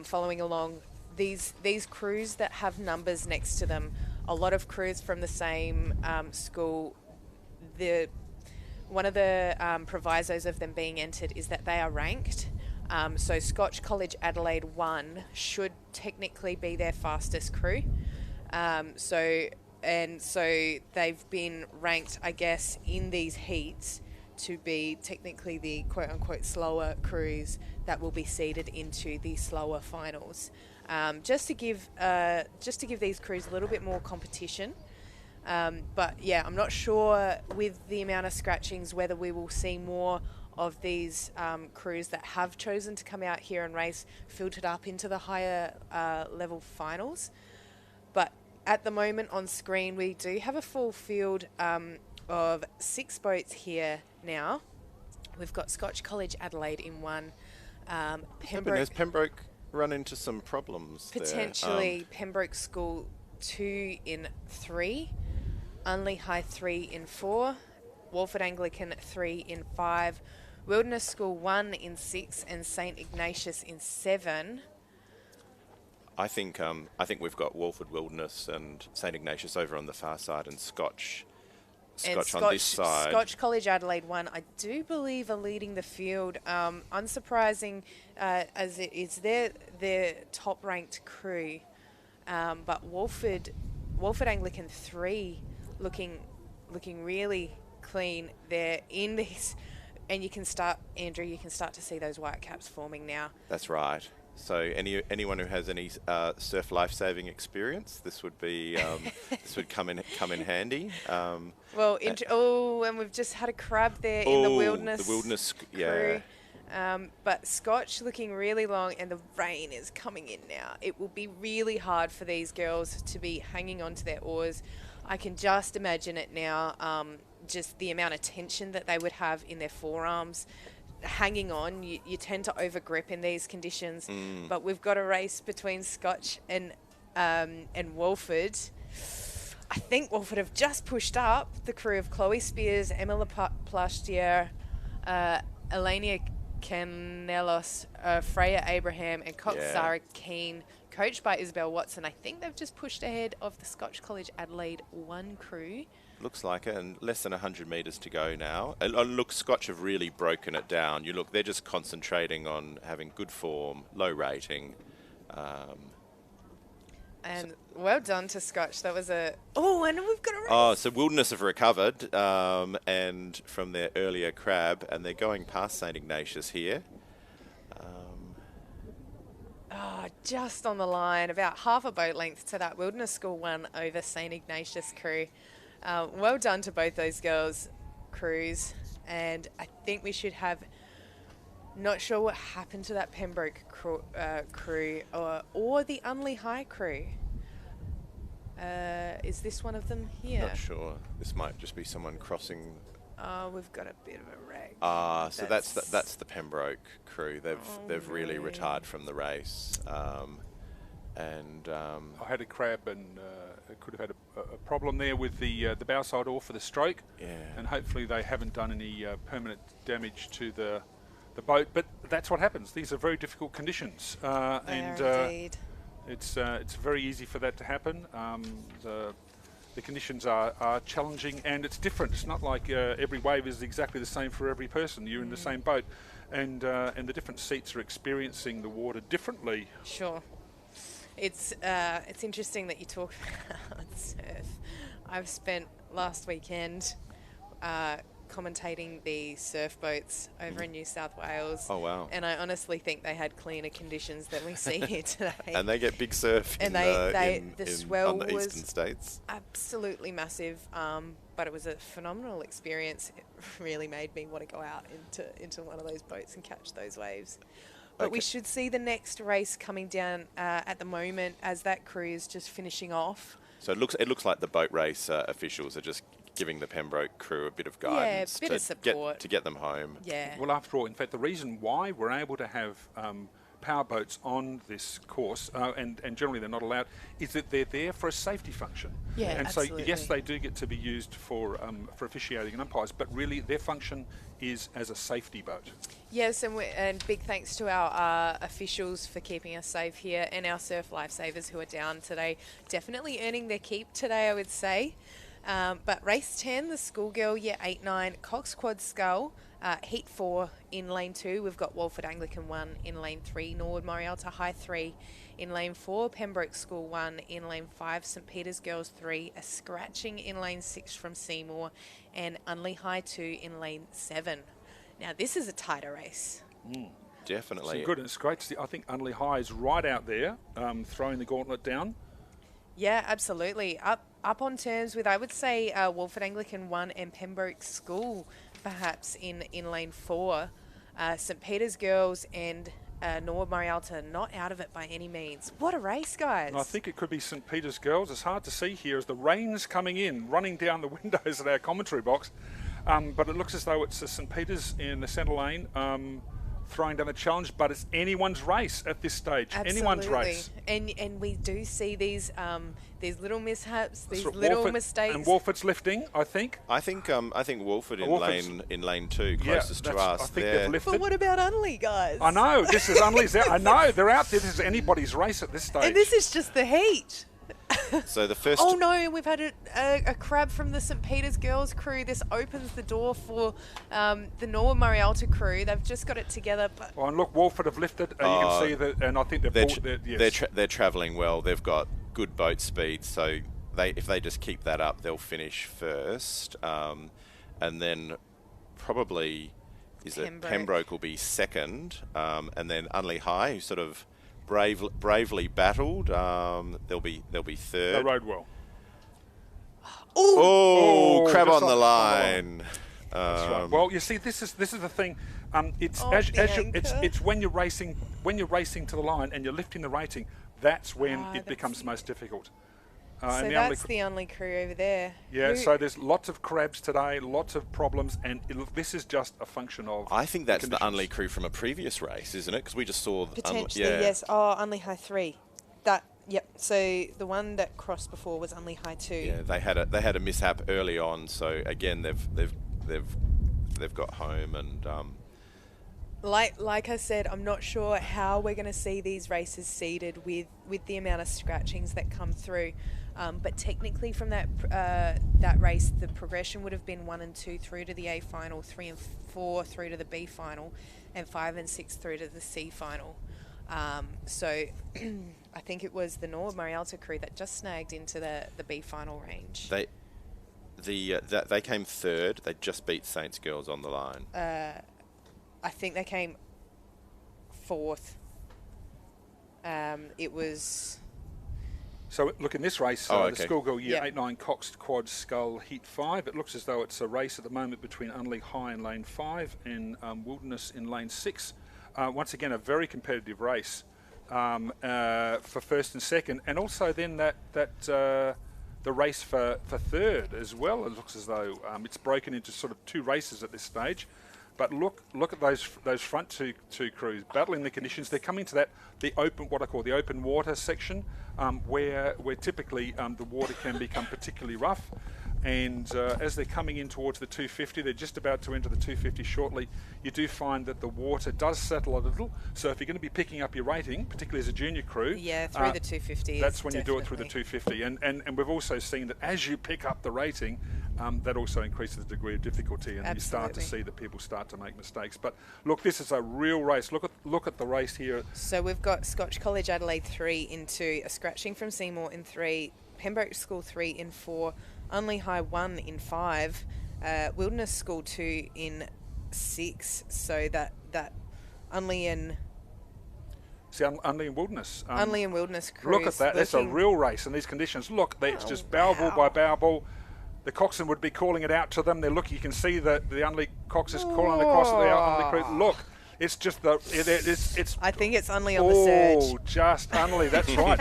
following along, these crews that have numbers next to them, a lot of crews from the same school, one of the provisos of them being entered is that they are ranked. So Scotch College Adelaide 1 should technically be their fastest crew. So they've been ranked, I guess, in these heats to be technically the quote-unquote slower crews that will be seeded into the slower finals. Just to give these crews a little bit more competition. But yeah, I'm not sure with the amount of scratchings whether we will see more of these crews that have chosen to come out here and race filtered up into the higher level finals. But at the moment on screen, we do have a full field of 6 boats here now. We've got Scotch College Adelaide in 1. Has Pembroke run into some problems potentially there? Pembroke School 2 in 3. Unley High 3 in 4. Walford Anglican 3 in 5. Wilderness School 1 in 6 and St Ignatius in 7. I think we've got Walford Wilderness and St Ignatius over on the far side, and Scotch on this side. Scotch College Adelaide 1, I do believe, are leading the field. Unsurprising, as it is their top-ranked crew. But Walford Anglican 3 looking really clean. They're in these, and you can start to see those white caps forming now. That's right. So anyone who has any surf life-saving experience, this would be this would come in handy. And we've just had a crab there in the wilderness. The wilderness, crew. But Scotch looking really long, and the rain is coming in now. It will be really hard for these girls to be hanging onto their oars. I can just imagine it now. Just the amount of tension that they would have in their forearms. Hanging on, you tend to overgrip in these conditions, but we've got a race between Scotch and Walford. I think Walford have just pushed up the crew of Chloe Spears, Emma Plastier, Elenia Canelos, Freya Abraham, and Cox-Zara Keane, coached by Isabel Watson. I think they've just pushed ahead of the Scotch College Adelaide 1 crew. Looks like it, and less than 100 metres to go now. Look, Scotch have really broken it down. They're just concentrating on having good form, low rating. And well done to Scotch. That was and we've got a race. Oh, so Wilderness have recovered, and from their earlier crab, and they're going past St Ignatius here. Just on the line, about half a boat length to that Wilderness School 1 over St Ignatius crew. Well done to both those girls' crews, and I think we should have. Not sure what happened to that Pembroke crew or the Unley High crew. Is this one of them here? Not sure. This might just be someone crossing. We've got a bit of a wreck. So that's the Pembroke crew. They've really retired from the race. I had a crab and could have had a problem there with the bow side oar for the stroke. Yeah. And hopefully they haven't done any permanent damage to the boat. But that's what happens. These are very difficult conditions. Indeed. It's very easy for that to happen. The conditions are challenging, and it's different. It's not like every wave is exactly the same for every person. You're in the same boat, and the different seats are experiencing the water differently. Sure. It's interesting that you talk about surf. I've spent last weekend commentating the surf boats over in New South Wales. Oh, wow. And I honestly think they had cleaner conditions than we see here today. And they get big surf and the swell on the was eastern states. Absolutely massive, but it was a phenomenal experience. It really made me want to go out into one of those boats and catch those waves. But we should see the next race coming down at the moment as that crew is just finishing off. So it looks like the boat race officials are just giving the Pembroke crew a bit of guidance, bit of support to get them home. Yeah. Well, after all, in fact, the reason why we're able to have power boats on this course, and generally they're not allowed, is that they're there for a safety function. Yeah, and absolutely. so yes, they do get to be used for officiating and umpires, but really their function is as a safety boat. Yes, and big thanks to our officials for keeping us safe here, and our surf lifesavers who are down today, definitely earning their keep today, I would say. But race 10, the Schoolgirl Year 8-9 Cox Quad Scull, Heat 4 in lane 2. We've got Walford Anglican 1 in lane 3, Norwood Morialta High 3 in lane 4, Pembroke School 1 in lane 5, St Peter's Girls 3, a scratching in lane 6 from Seymour, and Unley High 2 in lane 7. Now this is a tighter race. Definitely. Some good, and it's great to see. I think Unley High is right out there, throwing the gauntlet down. Yeah, absolutely. Up on terms with, I would say, Walford Anglican 1 and Pembroke School, perhaps in lane 4. St Peter's Girls and Norwood Morialta not out of it by any means. What a race, guys. And I think it could be St Peter's Girls. It's hard to see here as the rain's coming in, running down the windows at our commentary box. But it looks as though it's St Peter's in the centre lane, throwing down the challenge, but it's anyone's race at this stage. Absolutely. Anyone's race. And we do see these little mishaps, these That's right. little Walford, mistakes. And Walford's lifting, I think. I think Walford in lane 2, Yeah, closest to us. I think They're- they've lifted. But what about Unley, guys? I know, this is Unley's out. I know, they're out there. This is anybody's race at this stage. And this is just the heat. So the first. Oh no, we've had a crab from the St Peter's Girls crew. This opens the door for the Norwood Morialta crew. They've just got it together. But Oh, and look, Walford have lifted. And you can see that, and I think they've bought yes. They're travelling well. They've got good boat speed, so if they just keep that up, they'll finish first, and then probably Pembroke will be second, and then Unley High, who sort of bravely battled, they'll be third. They rode well. Oh, crab just on the off- line. That's right. Well, you see, this is the thing. It's it's when you're racing to the line and you're lifting the rating. That's when it becomes most difficult. so and that's the Unley crew over there. Yeah. So there's lots of crabs today, lots of problems, and this is just a function of. I think that's the conditions. Unley crew from a previous race, isn't it? Because we just saw Potentially, yes. Oh, Unley High 3. Yep. So the one that crossed before was Unley High 2. Yeah, they had a mishap early on, so again they've got home and. Like I said, I'm not sure how we're going to see these races seeded with the amount of scratchings that come through. But technically from that race, the progression would have been 1 and 2 through to the A final, 3 and 4 through to the B final, and 5 and 6 through to the C final. So I think it was the Norwood Morialta crew that just snagged into the B final range. They came third. They just beat Saints Girls on the line. I think they came 4th. It was... So look, in this race, okay. the Schoolgirl Year 8-9 Cox Quad Scull Heat 5, it looks as though it's a race at the moment between Unley High in lane 5 and Wilderness in lane 6. Once again, a very competitive race for first and second, and also then the race for third as well. It looks as though it's broken into sort of 2 races at this stage. But look at those front two crews battling the conditions. They're coming to what I call the open water section, where typically the water can become particularly rough. And as they're coming in towards the 250, they're just about to enter the 250 shortly. You do find that the water does settle a little. So if you're going to be picking up your rating, particularly as a junior crew, through the 250. That's when you do it through the 250. And we've also seen that as you pick up the rating, that also increases the degree of difficulty, and you start to see that people start to make mistakes. But look, this is a real race. Look at the race here. So we've got Scotch College Adelaide 3 in 2, a scratching from Seymour in 3, Pembroke School 3 in 4, Unley High 1 in 5, Wilderness School 2 in 6. So that Unley and... See, Unley and Wilderness. Unley and Wilderness crews. Look at that. That's a real race in these conditions. Look, it's just bow ball by bow ball. The coxswain would be calling it out to them. They're looking. You can see that the Unley cox is calling across the Unley crew. Look, it's just it's. I think it's Unley on the surge. Oh, just Unley. That's right.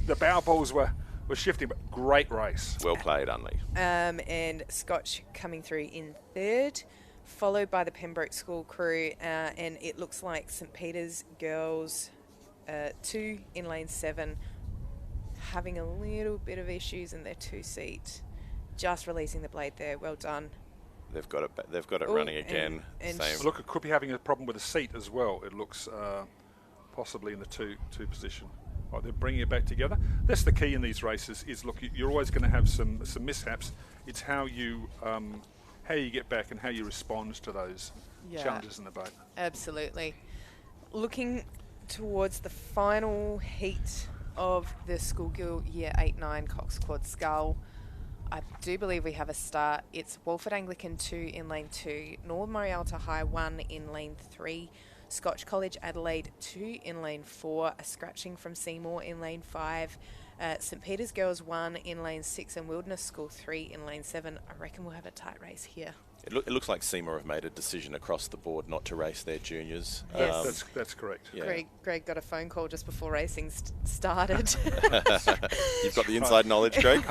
The bow balls were shifting, but great race. Well played, Unley. And Scotch coming through in 3rd, followed by the Pembroke School crew, and it looks like St Peter's girls 2 in lane 7 having a little bit of issues in their 2-seat. Just releasing the blade there. Well done. They've got it running again. And Same. Look, it could be having a problem with the seat as well. It looks possibly in the two position. Oh, they're bringing it back together. That's the key in these races. Is look, you're always going to have some mishaps. It's how you get back and how you respond to those challenges in the boat. Absolutely. Looking towards the final heat of the Schoolgirl Year 8-9 Cox Quad Scull. I do believe we have a start. It's Walford Anglican 2 in lane 2, North Morialta High 1 in lane 3, Scotch College Adelaide 2 in lane 4, a scratching from Seymour in lane 5, St Peter's Girls 1 in lane 6, and Wilderness School 3 in lane 7. I reckon we'll have a tight race here. It looks like Seymour have made a decision across the board not to race their juniors. Yes. That's correct. Yeah. Greg got a phone call just before racing started. You've got the inside knowledge, Greg?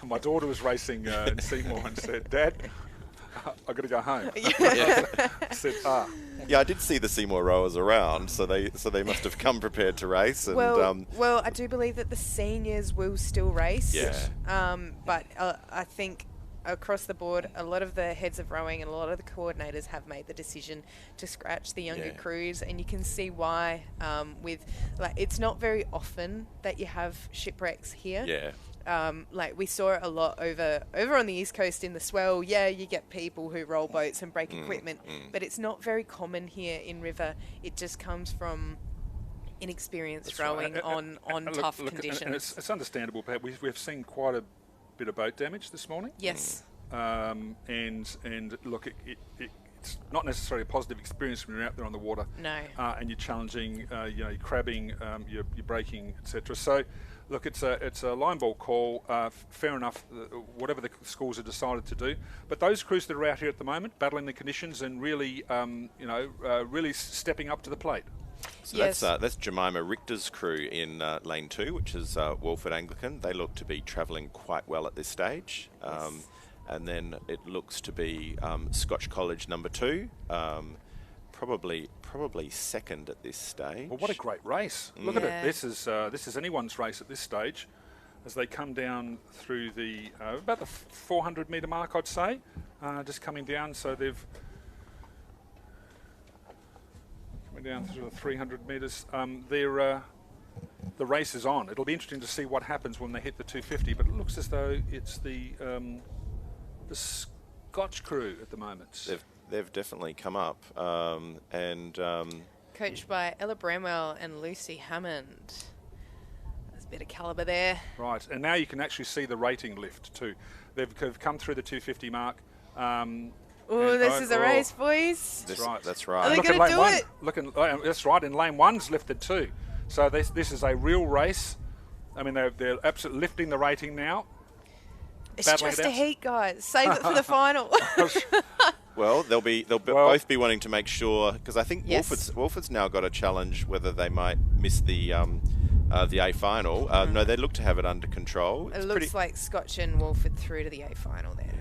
My daughter was racing in Seymour and said, "Dad, I've got to go home." Yeah. I said, Yeah, I did see the Seymour rowers around, so they must have come prepared to race. And, well, I do believe that the seniors will still race. Yeah. But I think across the board, a lot of the heads of rowing and a lot of the coordinators have made the decision to scratch the younger crews, and you can see why. It's not very often that you have shipwrecks here. Yeah. We saw it a lot over on the East Coast in the swell. Yeah, you get people who roll boats and break equipment, but it's not very common here in River. It just comes from inexperienced rowing on tough conditions. And it's understandable. We've seen quite a bit of boat damage this morning. Yes. And look, it's not necessarily a positive experience when you're out there on the water. No. And you're challenging, you're crabbing, you're braking, etc. So, look, it's a line ball call. Fair enough, whatever the schools have decided to do. But those crews that are out here at the moment, battling the conditions and really, really stepping up to the plate. So yes. that's Jemima Richter's crew in lane 2, which is Walford Anglican. They look to be travelling quite well at this stage. Yes. And then it looks to be Scotch College number 2, probably second at this stage. Well, what a great race! Look at it. This is anyone's race at this stage, as they come down through the about the 400 metre mark, I'd say, just coming down. So they've coming down through the 300 metres. The race is on. It'll be interesting to see what happens when they hit the 250. But it looks as though it's the Scotch crew at the moment. They've definitely come up, Coached by Ella Bramwell and Lucy Hammond. There's a bit of calibre there. Right, and now you can actually see the rating lift too. They've come through the 250 mark. This is a race, boys. That's Are right. they Look going at to do it? That's right, and lane 1's lifted too. So this is a real race. I mean, they're absolutely lifting the rating now. It's just a heat, guys. Save it for the final. Well, they'll both be wanting to make sure, because I think Wolford's now got a challenge whether they might miss the A final. No, they look to have it under control. It looks like Scotch and Wolford through to the A final there.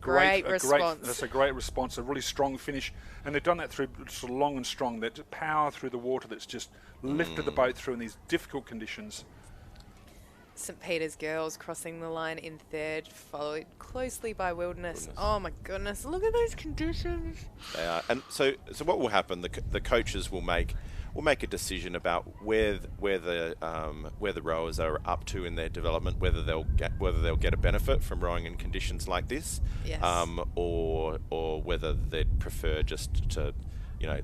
Great response. That's a great response, a really strong finish. And they've done that through sort of long and strong. That power through the water that's just lifted the boat through in these difficult conditions. St Peter's Girls crossing the line in third, followed closely by Wilderness. Oh my goodness, look at those conditions. They are. And so what will happen? The coaches will make a decision about where the rowers are up to in their development, whether they'll get a benefit from rowing in conditions like this, yes. Or whether they'd prefer just to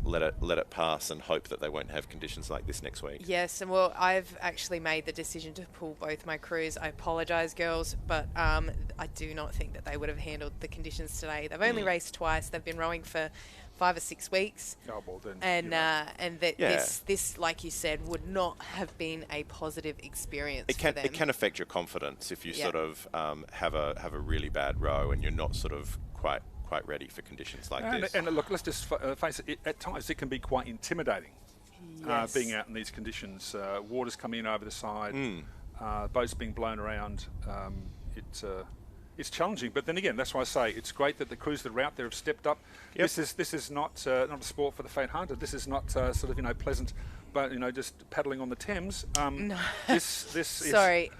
let it pass and hope that they won't have conditions like this next week. Yes, and well, I've actually made the decision to pull both my crews. I apologise, girls, but I do not think that they would have handled the conditions today. They've only raced twice. They've been rowing for 5 or 6 weeks. Oh, well, then, and this, like you said, would not have been a positive experience for them. It can affect your confidence if you sort of have a really bad row and you're not sort of quite ready for conditions like this. And look, let's just face it, at times it can be quite intimidating, being out in these conditions. Water's coming in over the side, boats being blown around. it's challenging. But then again, that's why I say it's great that the crews that are out there have stepped up. Yep. This is not a sport for the faint-hearted. This is not sort of pleasant, but just paddling on the Thames. No. This is Sorry,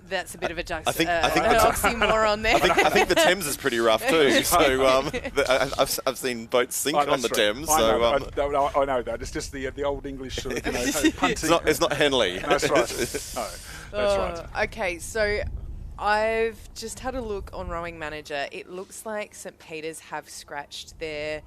that's a bit of a I think an oxymoron there. I think the Thames is pretty rough too. So I've seen boats sink on the Thames. I know that. It's just the old English sort of punting. It's not Henley. That's right. No, that's right. Okay, so I've just had a look on Rowing Manager. It looks like St. Peter's have scratched their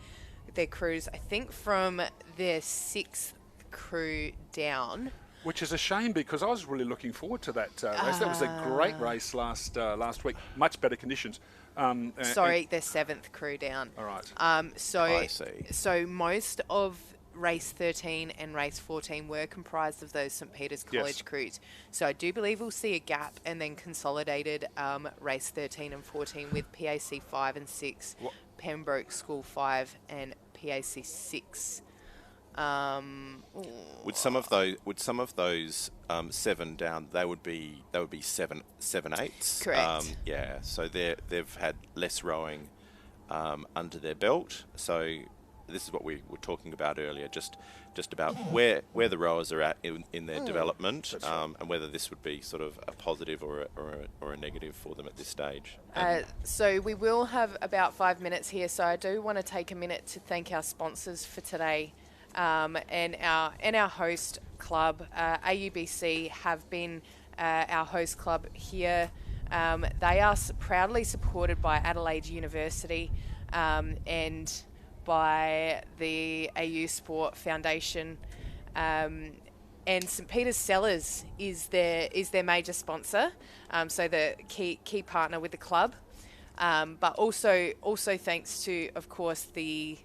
crews, I think, from their 6th crew down. Which is a shame because I was really looking forward to that race. That was a great race last week. Much better conditions. Sorry, their 7th crew down. All right. I see. So most of race 13 and race 14 were comprised of those St. Peter's College crews. So I do believe we'll see a gap and then consolidated race 13 and 14 with PAC 5 and 6, Pembroke School 5 and PAC 6. Would some of those 7 down? They would be 7/8. Correct. Yeah. So they've had less rowing under their belt. So this is what we were talking about earlier, just about where the rowers are at in their development, and whether this would be sort of a positive or a negative for them at this stage. So we will have about 5 minutes here. So I do want to take a minute to thank our sponsors for today. And our host club, AUBC, have been our host club here. They are proudly supported by Adelaide University and by the AU Sport Foundation. And St. Peter's Cellars is their major sponsor, so the key partner with the club. But also thanks to, of course, the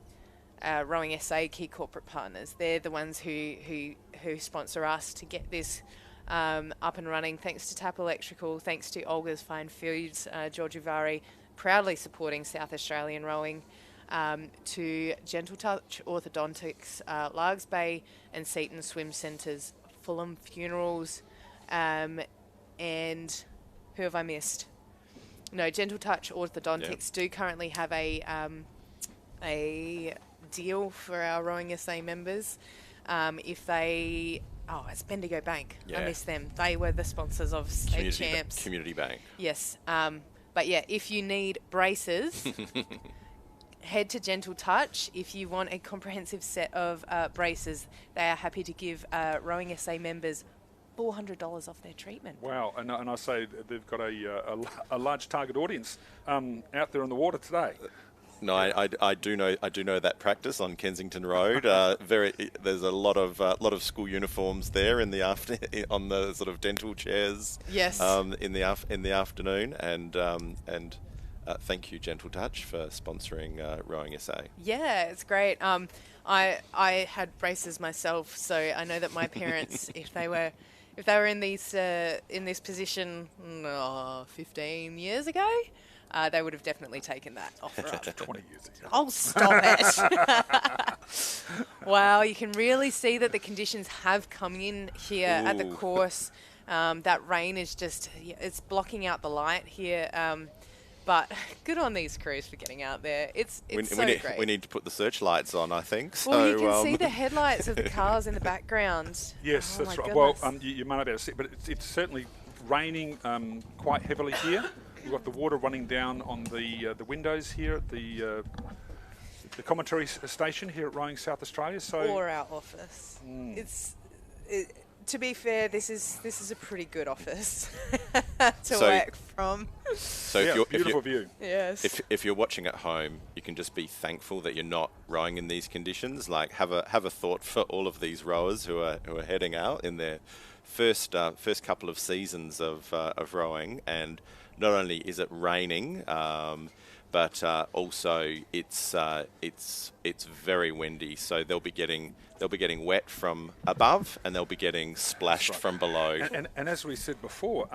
Rowing SA key corporate partners. They're the ones who sponsor us to get this up and running. Thanks to Tap Electrical, thanks to Olga's Fine Foods, George Uvari, proudly supporting South Australian rowing, to Gentle Touch Orthodontics, Largs Bay and Seaton Swim Centres, Fulham Funerals, and who have I missed? No, Gentle Touch Orthodontics do currently have a deal for our Rowing SA members. If they... Oh, it's Bendigo Bank. I missed them. They were the sponsors of State Champs. Community Bank. Yes. But yeah, if you need braces, head to Gentle Touch. If you want a comprehensive set of braces, they are happy to give Rowing SA members $400 off their treatment. Wow, and I say they've got a large target audience out there on the water today. No, I do know that practice on Kensington Road. There's a lot of school uniforms there on the sort of dental chairs. Yes. In the afternoon, and thank you, Gentle Touch, for sponsoring Rowing SA. Yeah, it's great. I had braces myself, so I know that my parents, if they were in this position 15 years ago, they would have definitely taken that offer up. 20 years ago. Oh, stop it. Wow, you can really see that the conditions have come in here at the course. That rain is it's blocking out the light here. But good on these crews for getting out there. It's great. We need to put the searchlights on, I think. Well, you can see the headlights of the cars in the background. Yes, that's right. Goodness. Well, you might not be able to see, but it's certainly raining quite heavily here. We've got the water running down on the windows here at the commentary station here at Rowing South Australia. Or our office. To be fair, this is a pretty good office to work from. So beautiful view. Yes. If you're watching at home, you can just be thankful that you're not rowing in these conditions. Like have a thought for all of these rowers who are heading out in their first couple of seasons of rowing, and not only is it raining, but also it's very windy. So they'll be getting wet from above, and they'll be getting splashed from below. And as we said before,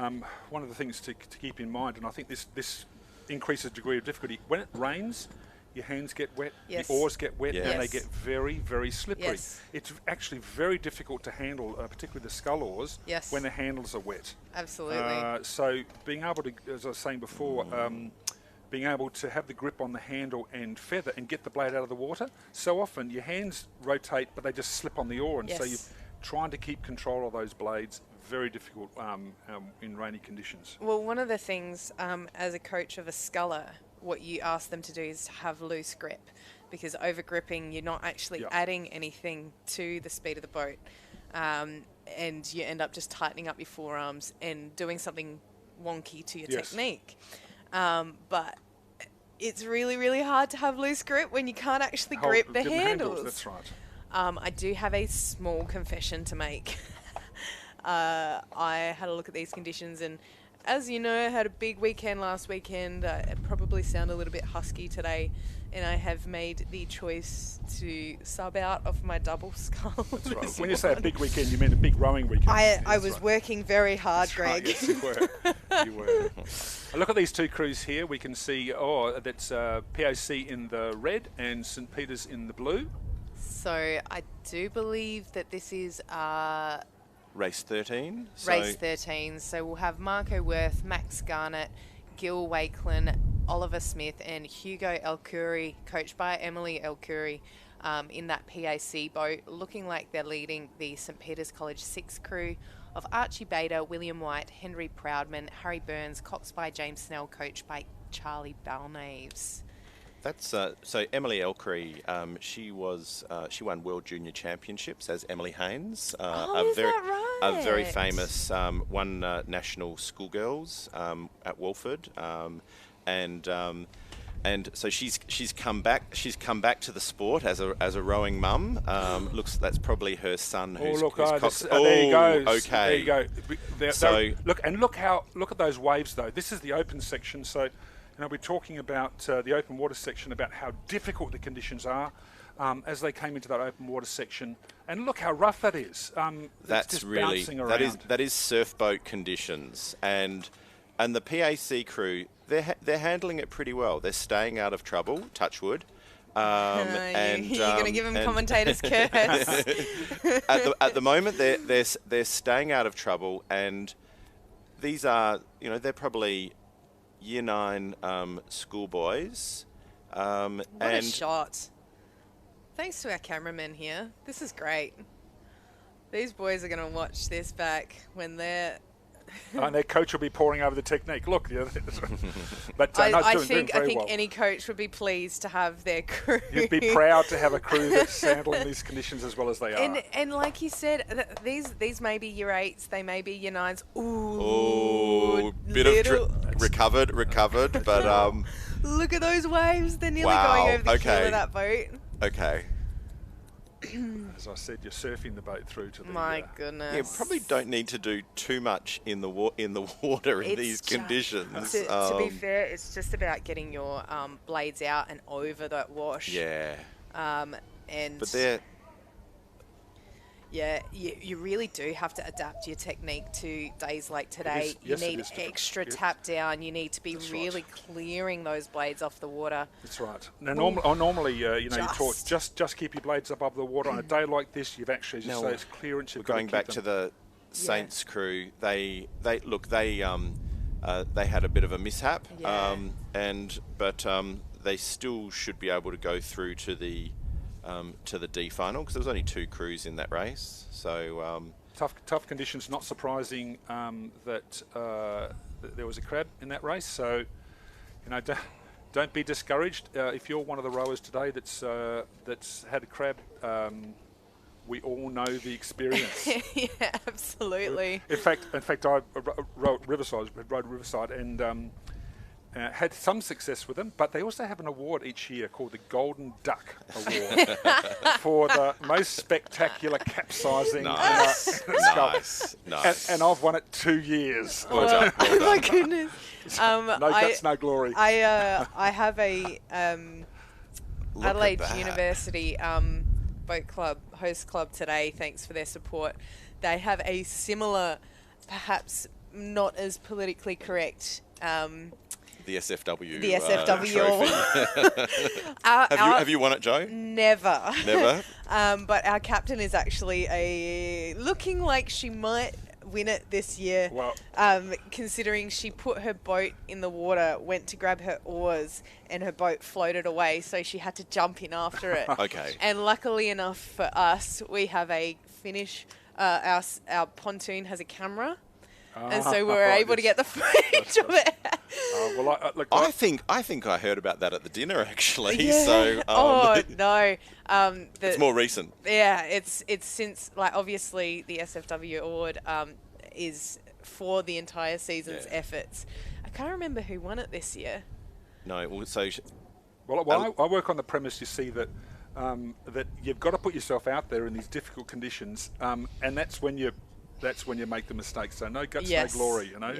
one of the things to keep in mind, and I think this increases the degree of difficulty, when it rains, your hands get wet, Yes. the oars get wet, Yes. and they get very, very slippery. Yes. It's actually very difficult to handle, particularly the scull oars, Yes. when the handles are wet. Absolutely. So being able to, as I was saying before, being able to have the grip on the handle and feather and get the blade out of the water, so often your hands rotate, but they just slip on the oar, and so you're Yes. trying to keep control of those blades. Very difficult in rainy conditions. Well, one of the things as a coach of a sculler, what you ask them to do is to have loose grip, because over gripping, you're not actually adding anything to the speed of the boat, and you end up just tightening up your forearms and doing something wonky to your technique. But it's really, really hard to have loose grip when you can't actually grip the handles. That's right. I do have a small confession to make. I had a look at these conditions, and as you know, I had a big weekend last weekend. I probably sound a little bit husky today, and I have made the choice to sub out of my double scull. That's right. When you say a big weekend, you mean a big rowing weekend. I was working very hard, That's Greg. right. Yes, you were. You were. Look at these two crews here. We can see, that's POC in the red and St. Peter's in the blue. So I do believe that this is Race 13. race 13. So we'll have Marco Worth, Max Garnett, Gil Wakelin, Oliver Smith, and Hugo El-Khoury, coached by Emily El-Khoury, in that PAC boat, looking like they're leading the St. Peter's College 6 crew of Archie Bader, William White, Henry Proudman, Harry Burns, coxed by James Snell, coached by Charlie Balnaves. That's so Emily El-Khoury, she won World Junior Championships as Emily Haynes, Is that right? a very famous won national schoolgirls at Walford, and so she's come back to the sport as a rowing mum. Looks that's probably her son who's there okay. you go. There you go. Look at those waves though. This is the open section, so. We're talking about the open water section, about how difficult the conditions are as they came into that open water section. And look how rough that is. That's just really bouncing around. that is surf boat conditions, and the PAC crew they're handling it pretty well. They're staying out of trouble. Touch wood. And you're going to give them commentator's curse. at the moment, they're staying out of trouble, and these are they're probably Year 9 schoolboys. What a shot. Thanks to our cameraman here. This is great. These boys are going to watch this back when they're... and their coach will be pouring over the technique. Look, but I doing think very well. any coach would be pleased to have their crew. You'd be proud to have a crew that's handling these conditions as well as they are. And like you said, these may be Year 8s, they may be Year 9s. Ooh, bit of recovered, but look at those waves. They're nearly wow, going over the keel okay. of that boat. Okay. As I said, you're surfing the boat through to the... My goodness. You probably don't need to do too much in the water in these conditions. To be fair, it's just about getting your blades out and over that wash. Yeah. And but they're... Yeah, you really do have to adapt your technique to days like today. You need extra tap down. You need to be really clearing those blades off the water. That's right. Now, normally, you talk just keep your blades above the water. On a day like this, you've actually, as you say, it's clearance. We're going back to the Saints crew. They had a bit of a mishap, but they still should be able to go through to the D final, because there was only 2 crews in that race. So tough conditions. Not surprising that there was a crab in that race. So don't be discouraged if you're one of the rowers today that's had a crab. We all know the experience. Yeah, absolutely. In fact, I rode Riverside, and had some success with them, but they also have an award each year called the Golden Duck Award for the most spectacular capsizing in a scull. Nice. And I've won it 2 years. Well done. Oh my goodness. No guts, no glory. I have a Adelaide that. University boat club, host club today. Thanks for their support. They have a similar, perhaps not as politically correct, the SFW. The SFW trophy. Have you won it, Joe? Never. Never. But our captain is actually looking like she might win it this year. Well, considering she put her boat in the water, went to grab her oars, and her boat floated away, so she had to jump in after it. Okay. And luckily enough for us, we have a finish. Our pontoon has a camera. And so we were able to get the footage of it. I think I heard about that at the dinner actually. Yeah. So no, it's more recent. Yeah, it's since, like, obviously the SFW award is for the entire season's efforts. I can't remember who won it this year. No, well, so I work on the premise. You see that that you've got to put yourself out there in these difficult conditions, and that's when you make the mistakes. So no guts, no glory. You know,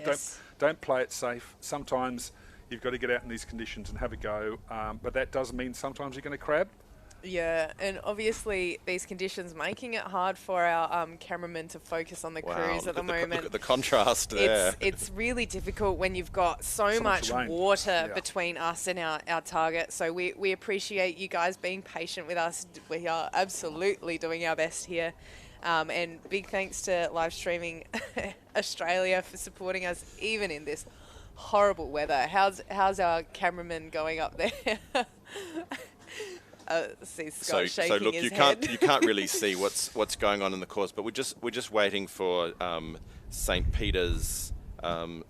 don't play it safe. Sometimes you've got to get out in these conditions and have a go. But that does mean sometimes you're going to crab. Yeah, and obviously these conditions making it hard for our cameramen to focus on the cruise at the moment. Look at the contrast there. It's really difficult when you've got so much water between us and our target. So we appreciate you guys being patient with us. We are absolutely doing our best here. And big thanks to Livestreaming Australia for supporting us even in this horrible weather. How's our cameraman going up there? See Scott shaking so look, his you head. can't really see what's going on in the course, but we're just waiting for St. Peter's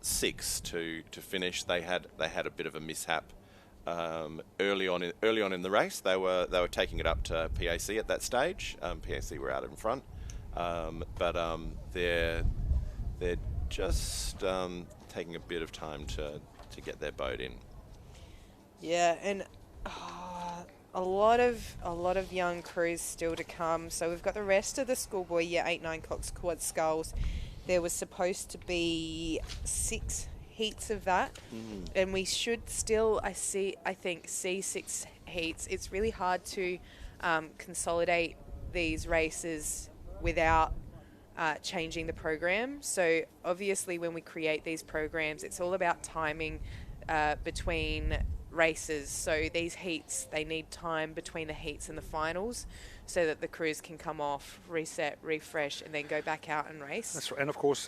6 to finish. They had a bit of a mishap early on in the race. They were taking it up to PAC at that stage. PAC were out in front, but they're just taking a bit of time to get their boat in. Yeah, and a lot of young crews still to come. So we've got the rest of the schoolboy year 8-9 Cox Quad Sculls. There was supposed to be 6 heats of that, and we should still, I think, see 6 heats. It's really hard to consolidate these races without changing the program. So obviously when we create these programs, it's all about timing between races. So these heats, they need time between the heats and the finals so that the crews can come off, reset, refresh, and then go back out and race. That's right. And of course,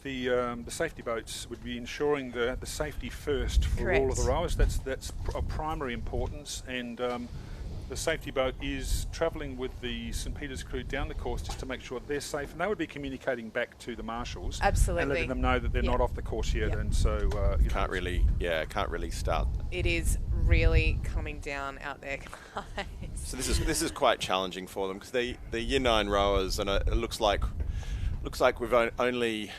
the safety boats would be ensuring the safety first for all of the rowers. That's of primary importance, and the safety boat is travelling with the St. Peter's crew down the course just to make sure they're safe, and they would be communicating back to the marshals, absolutely, and letting them know that they're not off the course yet, and so can't really start. It is really coming down out there, guys. So this is quite challenging for them because they're Year 9 rowers, and it looks like we've only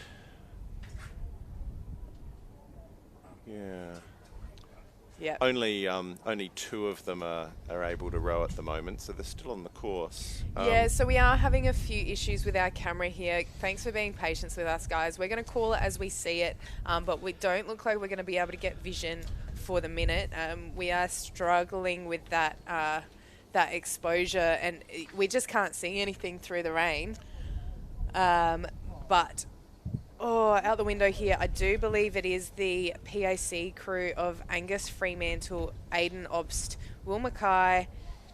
only 2 of them are able to row at the moment, so they're still on the course. So we are having a few issues with our camera here. Thanks for being patient with us, guys. We're going to call it as we see it, but we don't look like we're going to be able to get vision for the minute. We are struggling with that exposure, and we just can't see anything through the rain. But out the window here, I do believe it is the PAC crew of Angus Fremantle, Aidan Obst, Will Mackay,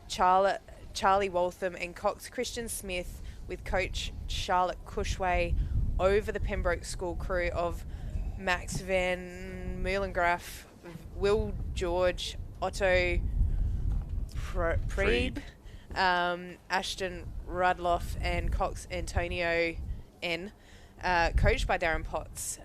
Charlie Waltham and Cox Christian Smith, with coach Charlotte Cushway, over the Pembroke School crew of Max Van Meulengraff, Will George, Otto Preeb, Ashton Rudloff and Cox Antonio N, coached by Darren Potts.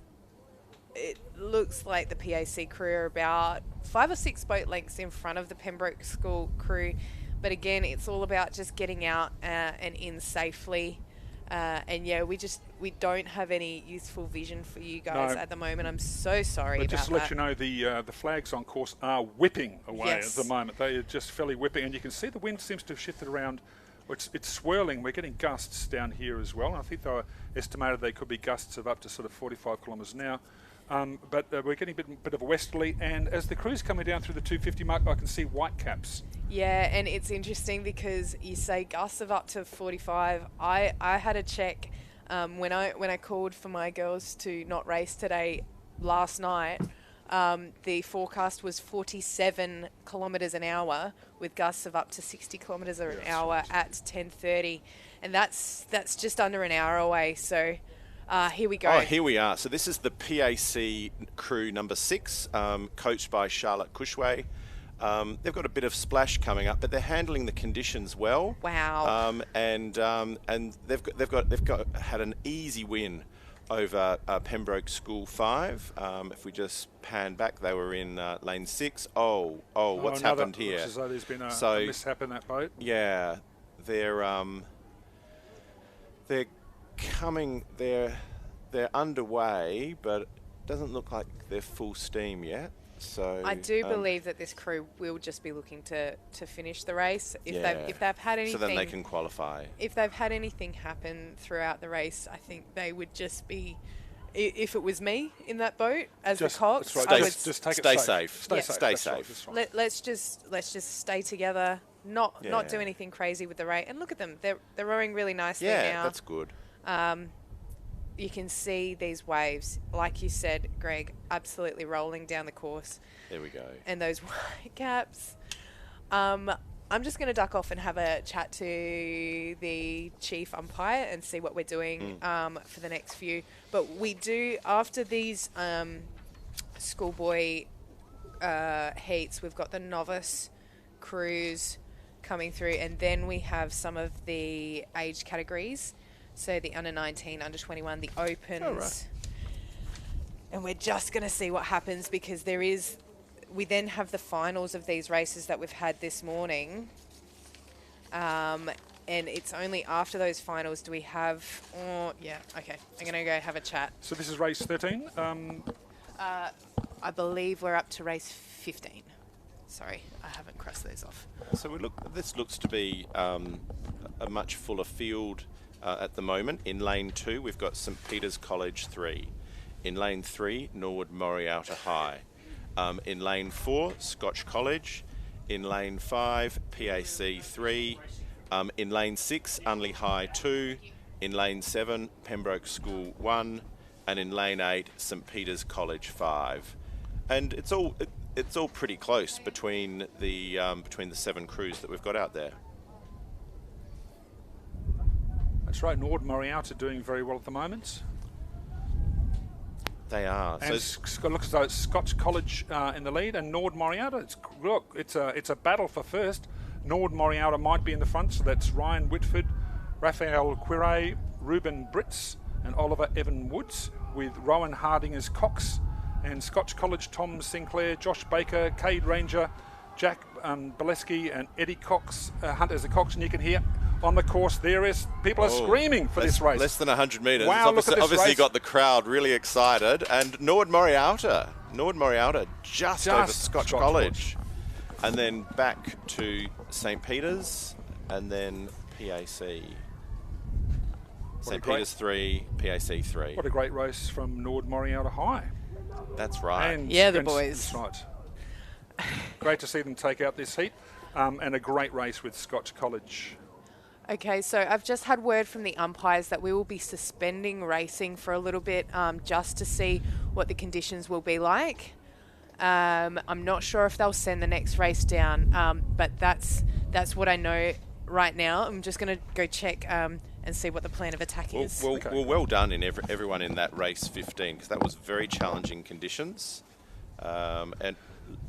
It looks like the PAC crew are about 5 or 6 boat lengths in front of the Pembroke School crew, but again, it's all about just getting out and in safely. And yeah, we don't have any useful vision for you guys at the moment. I'm so sorry about that. Just to let you know, the flags on course are whipping away at the moment. They are just fairly whipping, and you can see the wind seems to have shifted around. It's swirling. We're getting gusts down here as well. And I think they were estimated they could be gusts of up to sort of 45 kilometres an hour. But we're getting a bit of a westerly, and as the crew's coming down through the 250 mark, I can see white caps. Yeah, and it's interesting because you say gusts of up to 45. I had a check when I called for my girls to not race today last night. The forecast was 47 kilometres an hour with gusts of up to 60 kilometres an hour at 10:30, and that's just under an hour away. So here we go. Oh, here we are. So this is the PAC crew number 6, coached by Charlotte Cushway. They've got a bit of splash coming up, but they're handling the conditions well. Wow. And they've had an easy win over Pembroke School 5. If we just pan back, they were in lane 6. What's happened here? Looks as though there's been a mishap in that boat. Yeah, they're coming. They're underway, but it doesn't look like they're full steam yet. So I do believe that this crew will just be looking to finish the race. If they've had anything, so then they can qualify. If they've had anything happen throughout the race, I think they would just be. If it was me in that boat as the cox, right. I would just take stay it safe. Stay safe. Right. Let's just stay together. Not do anything crazy with the rate. And look at them; they're rowing really nicely now. Yeah, that's good. You can see these waves, like you said, Greg, absolutely rolling down the course. There we go. And those white caps. I'm just going to duck off and have a chat to the chief umpire and see what we're doing for the next few. But we do, after these schoolboy heats, we've got the novice crews coming through, and then we have some of the age categories. So the under 19, under 21, the opens. Oh, right. And we're just going to see what happens, because we then have the finals of these races that we've had this morning. And it's only after those finals do we have, okay, I'm going to go have a chat. So this is race 13? I believe we're up to race 15. Sorry, I haven't crossed those off. So this looks to be a much fuller field at the moment. In lane 2, we've got St Peter's College 3. In lane 3, Norwood Morialta High. In lane 4, Scotch College. In lane 5, PAC 3. In lane 6, Unley High 2. In lane 7, Pembroke School 1. And in lane 8, St Peter's College 5. And it's all pretty close between the 7 crews that we've got out there. That's right, Norwood Morialta doing very well at the moment. They are. And it looks as though it's Scotch College in the lead, and Norwood Morialta. It's a battle for first. Norwood Morialta might be in the front, so that's Ryan Whitford, Raphael Quire, Ruben Britz, and Oliver Evan Woods, with Rowan Harding as cox, and Scotch College Tom Sinclair, Josh Baker, Cade Ranger, Jack Boleski, and Eddie Cox Hunt as the cox, and you can hear on the course there is people are screaming for this race. Less than 100 metres. Wow, It's obviously got the crowd really excited. And Norwood Morialta just over Scotch College. And then back to St Peter's, and then PAC. St Peter's 3, PAC 3. What a great race from Norwood Morialta High. That's right. And the boys. That's right. Great to see them take out this heat, and a great race with Scotch College. Okay, so I've just had word from the umpires that we will be suspending racing for a little bit, just to see what the conditions will be like. I'm not sure if they'll send the next race down, but that's what I know right now. I'm just going to go check and see what the plan of attack is. Well done in everyone in that race 15, because that was very challenging conditions.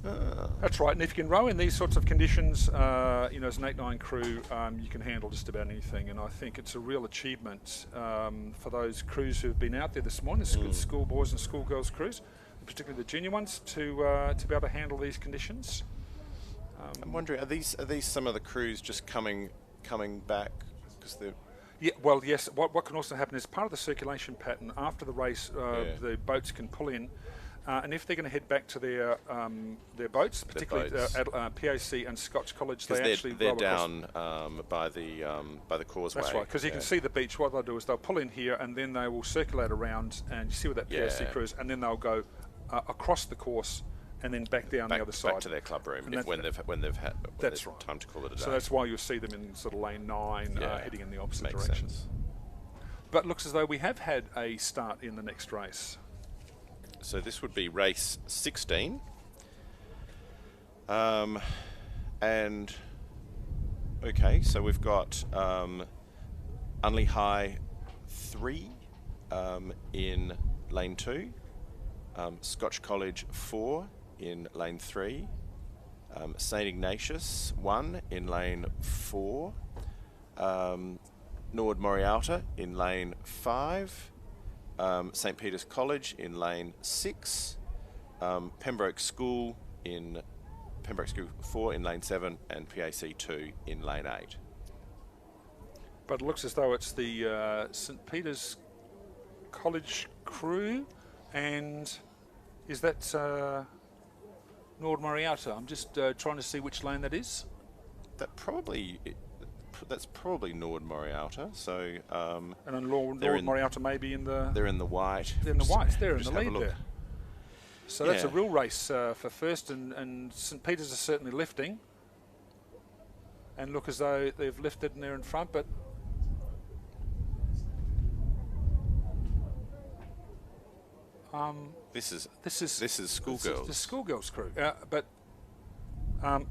That's right, and if you can row in these sorts of conditions, as an 8-9 crew, you can handle just about anything, and I think it's a real achievement for those crews who've been out there this morning, the schoolboys and schoolgirls crews, particularly the junior ones, to be able to handle these conditions. I'm wondering, are these some of the crews just coming back because they're... Yeah, well, yes. What can also happen is part of the circulation pattern after the race, the boats can pull in. And if they're going to head back to their boats, particularly PAC and Scotch College, they're down by the causeway. That's right, because you can see the beach. What they'll do is they'll pull in here, and then they will circulate around, and you see where that PAC crew is, and then they'll go across the course, and then back down the other side, back to their club room when they've had time to call it a day. So that's why you'll see them in sort of lane 9, heading in the opposite Makes direction. sense. But it looks as though we have had a start in the next race. So this would be race 16. And okay, so we've got Unley High 3 in lane 2, Scotch College 4 in lane 3, St Ignatius 1 in lane 4, Nord Morialta in lane 5, St Peter's College in lane 6, Pembroke School 4 in lane 7, and PAC 2 in lane 8. But it looks as though it's the St Peter's College crew, and is that Nord Morialta? I'm just trying to see which lane that is. That's probably Nord Morialta. So and then Nord Morialta may be in the. They're in the white. They're in the white. They're in the lead look. there. So that's a real race for first, and St Peter's are certainly lifting, and look as though they've lifted and they're in front, but. This is Schoolgirls. The Schoolgirls crew, but I'm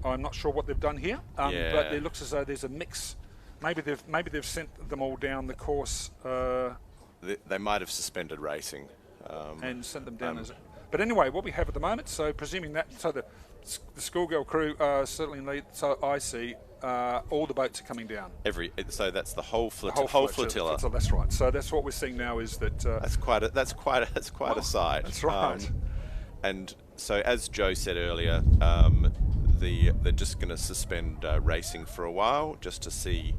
not sure what they've done here. But it looks as though there's a mix. Maybe they've sent them all down the course. They might have suspended racing and sent them down. But anyway, what we have at the moment. So presuming that, so the Schoolgirl crew are certainly in lead. So I see all the boats are coming down. So that's the whole flotilla. That's right. So that's what we're seeing now is that. That's quite a sight. That's right. And so as Joe said earlier, they're just going to suspend racing for a while just to see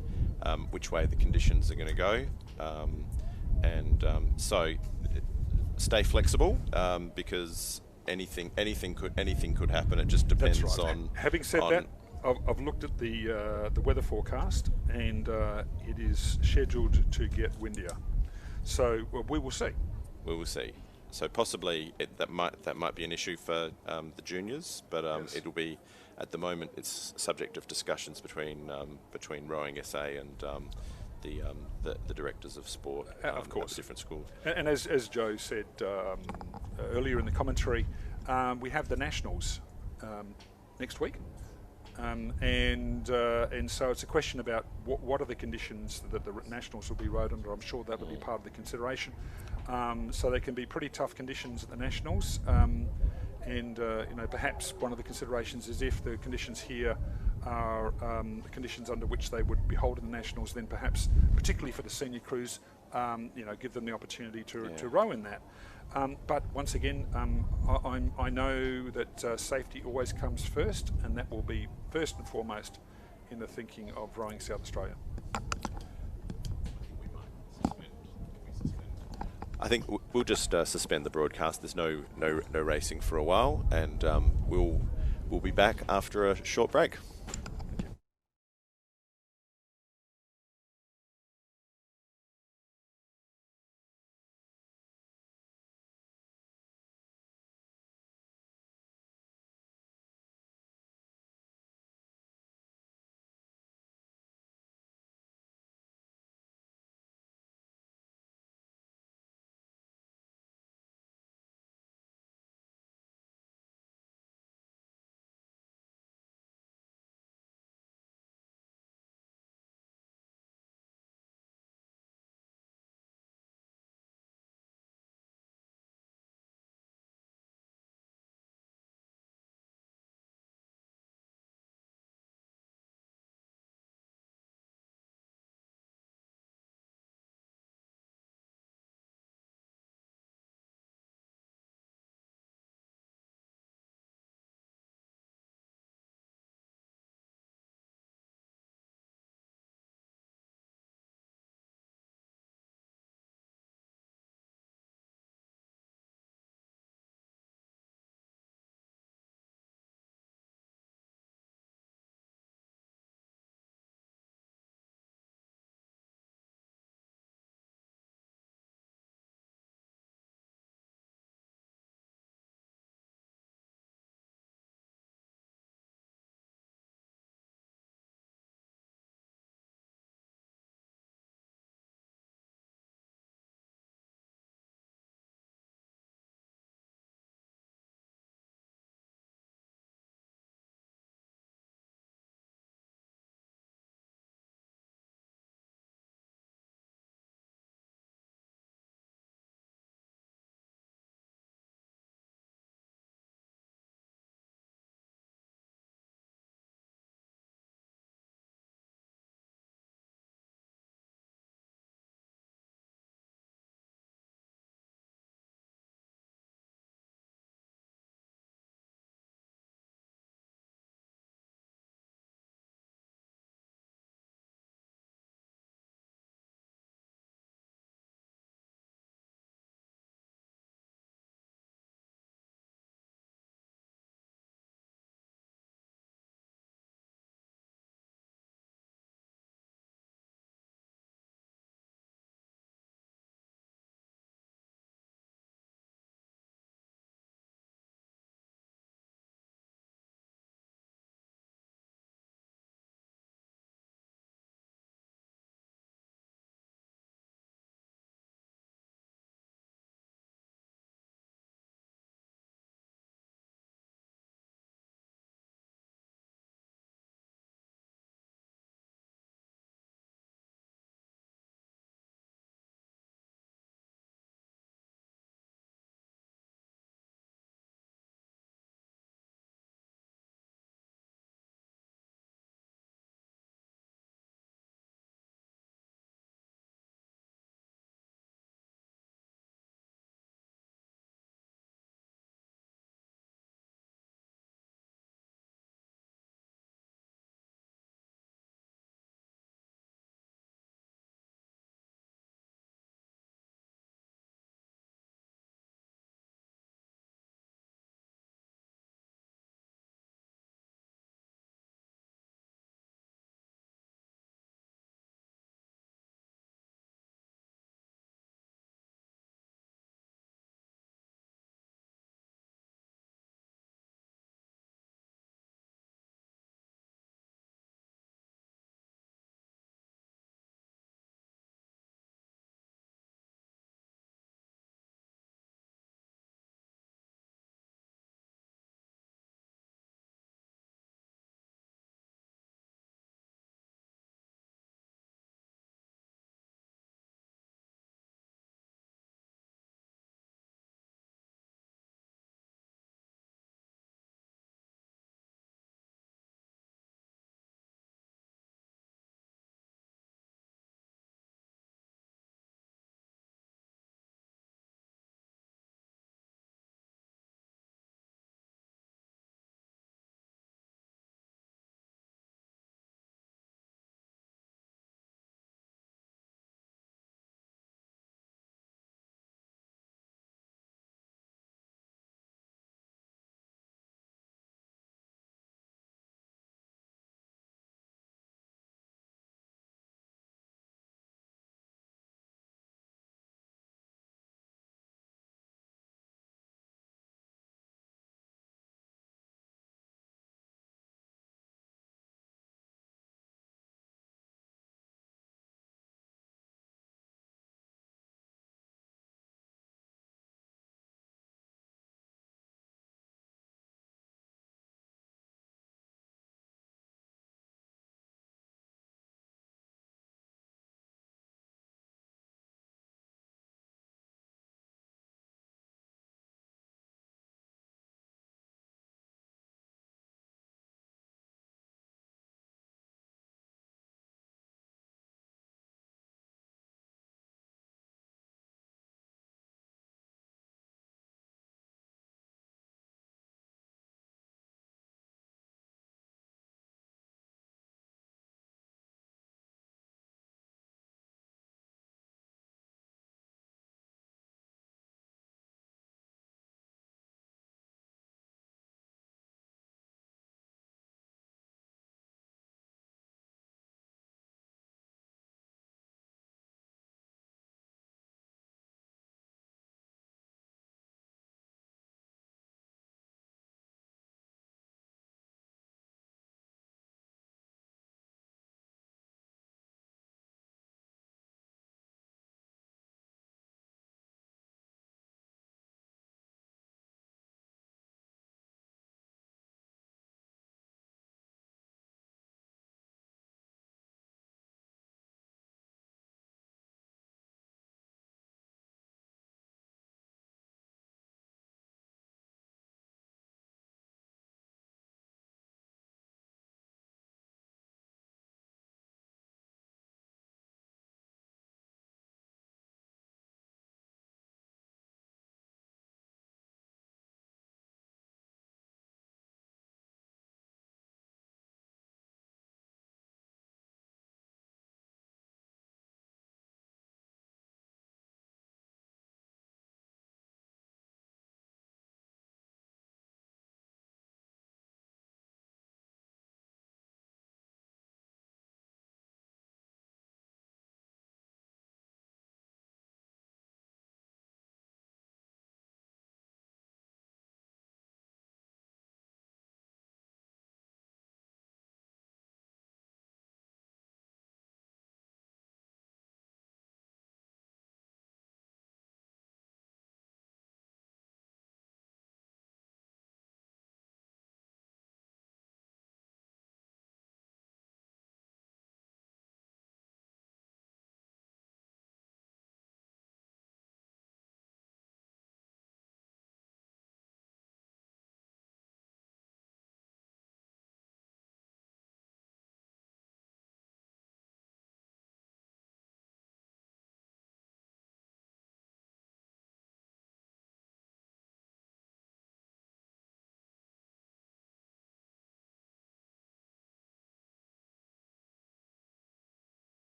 which way the conditions are going to go, so stay flexible because anything could happen. It just depends on. Having said that, I've looked at the weather forecast, and it is scheduled to get windier. So we will see. We will see. So possibly that might be an issue for the juniors, but yes. It'll be, at the moment, it's subject of discussions between Rowing SA and the directors of sport, of course, at the different schools. And as Joe said earlier in the commentary, we have the nationals next week, and so it's a question about what are the conditions that the nationals will be rowed under. I'm sure that will be part of the consideration. So there can be pretty tough conditions at the nationals, and perhaps one of the considerations is if the conditions here are the conditions under which they would be holding the nationals, then perhaps, particularly for the senior crews, give them the opportunity to row in that. But once again, I know that safety always comes first, and that will be first and foremost in the thinking of Rowing South Australia. I think we'll just suspend the broadcast. There's no racing for a while, and we'll be back after a short break.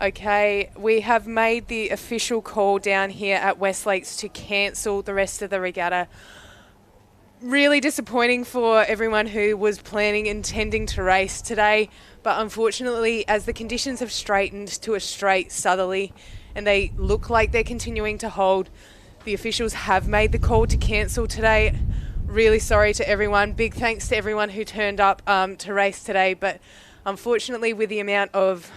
Okay, we have made the official call down here at West Lakes to cancel the rest of the regatta. Really disappointing for everyone who was intending to race today, but unfortunately, as the conditions have straightened to a straight southerly and they look like they're continuing to hold, the officials have made the call to cancel today. Really sorry to everyone. Big thanks to everyone who turned up to race today, but unfortunately, with the amount of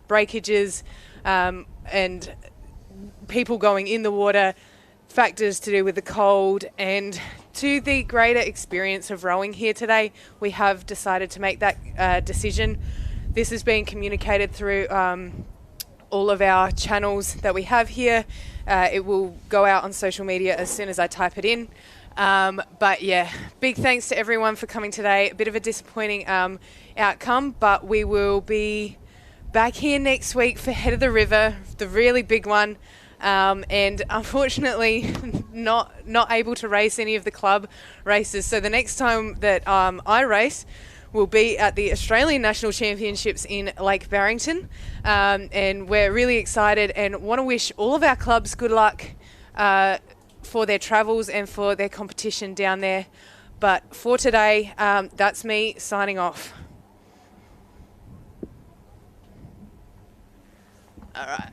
breakages and people going in the water, factors to do with the cold and to the greater experience of rowing here today, we have decided to make that decision. This is being communicated through all of our channels that we have here. It will go out on social media as soon as I type it in. But yeah, big thanks to everyone for coming today. A bit of a disappointing outcome, but we will be back here next week for Head of the River, the really big one. And unfortunately not able to race any of the club races. So the next time that I race will be at the Australian National Championships in Lake Barrington. And we're really excited and want to wish all of our clubs good luck for their travels and for their competition down there. But for today, that's me signing off. All right.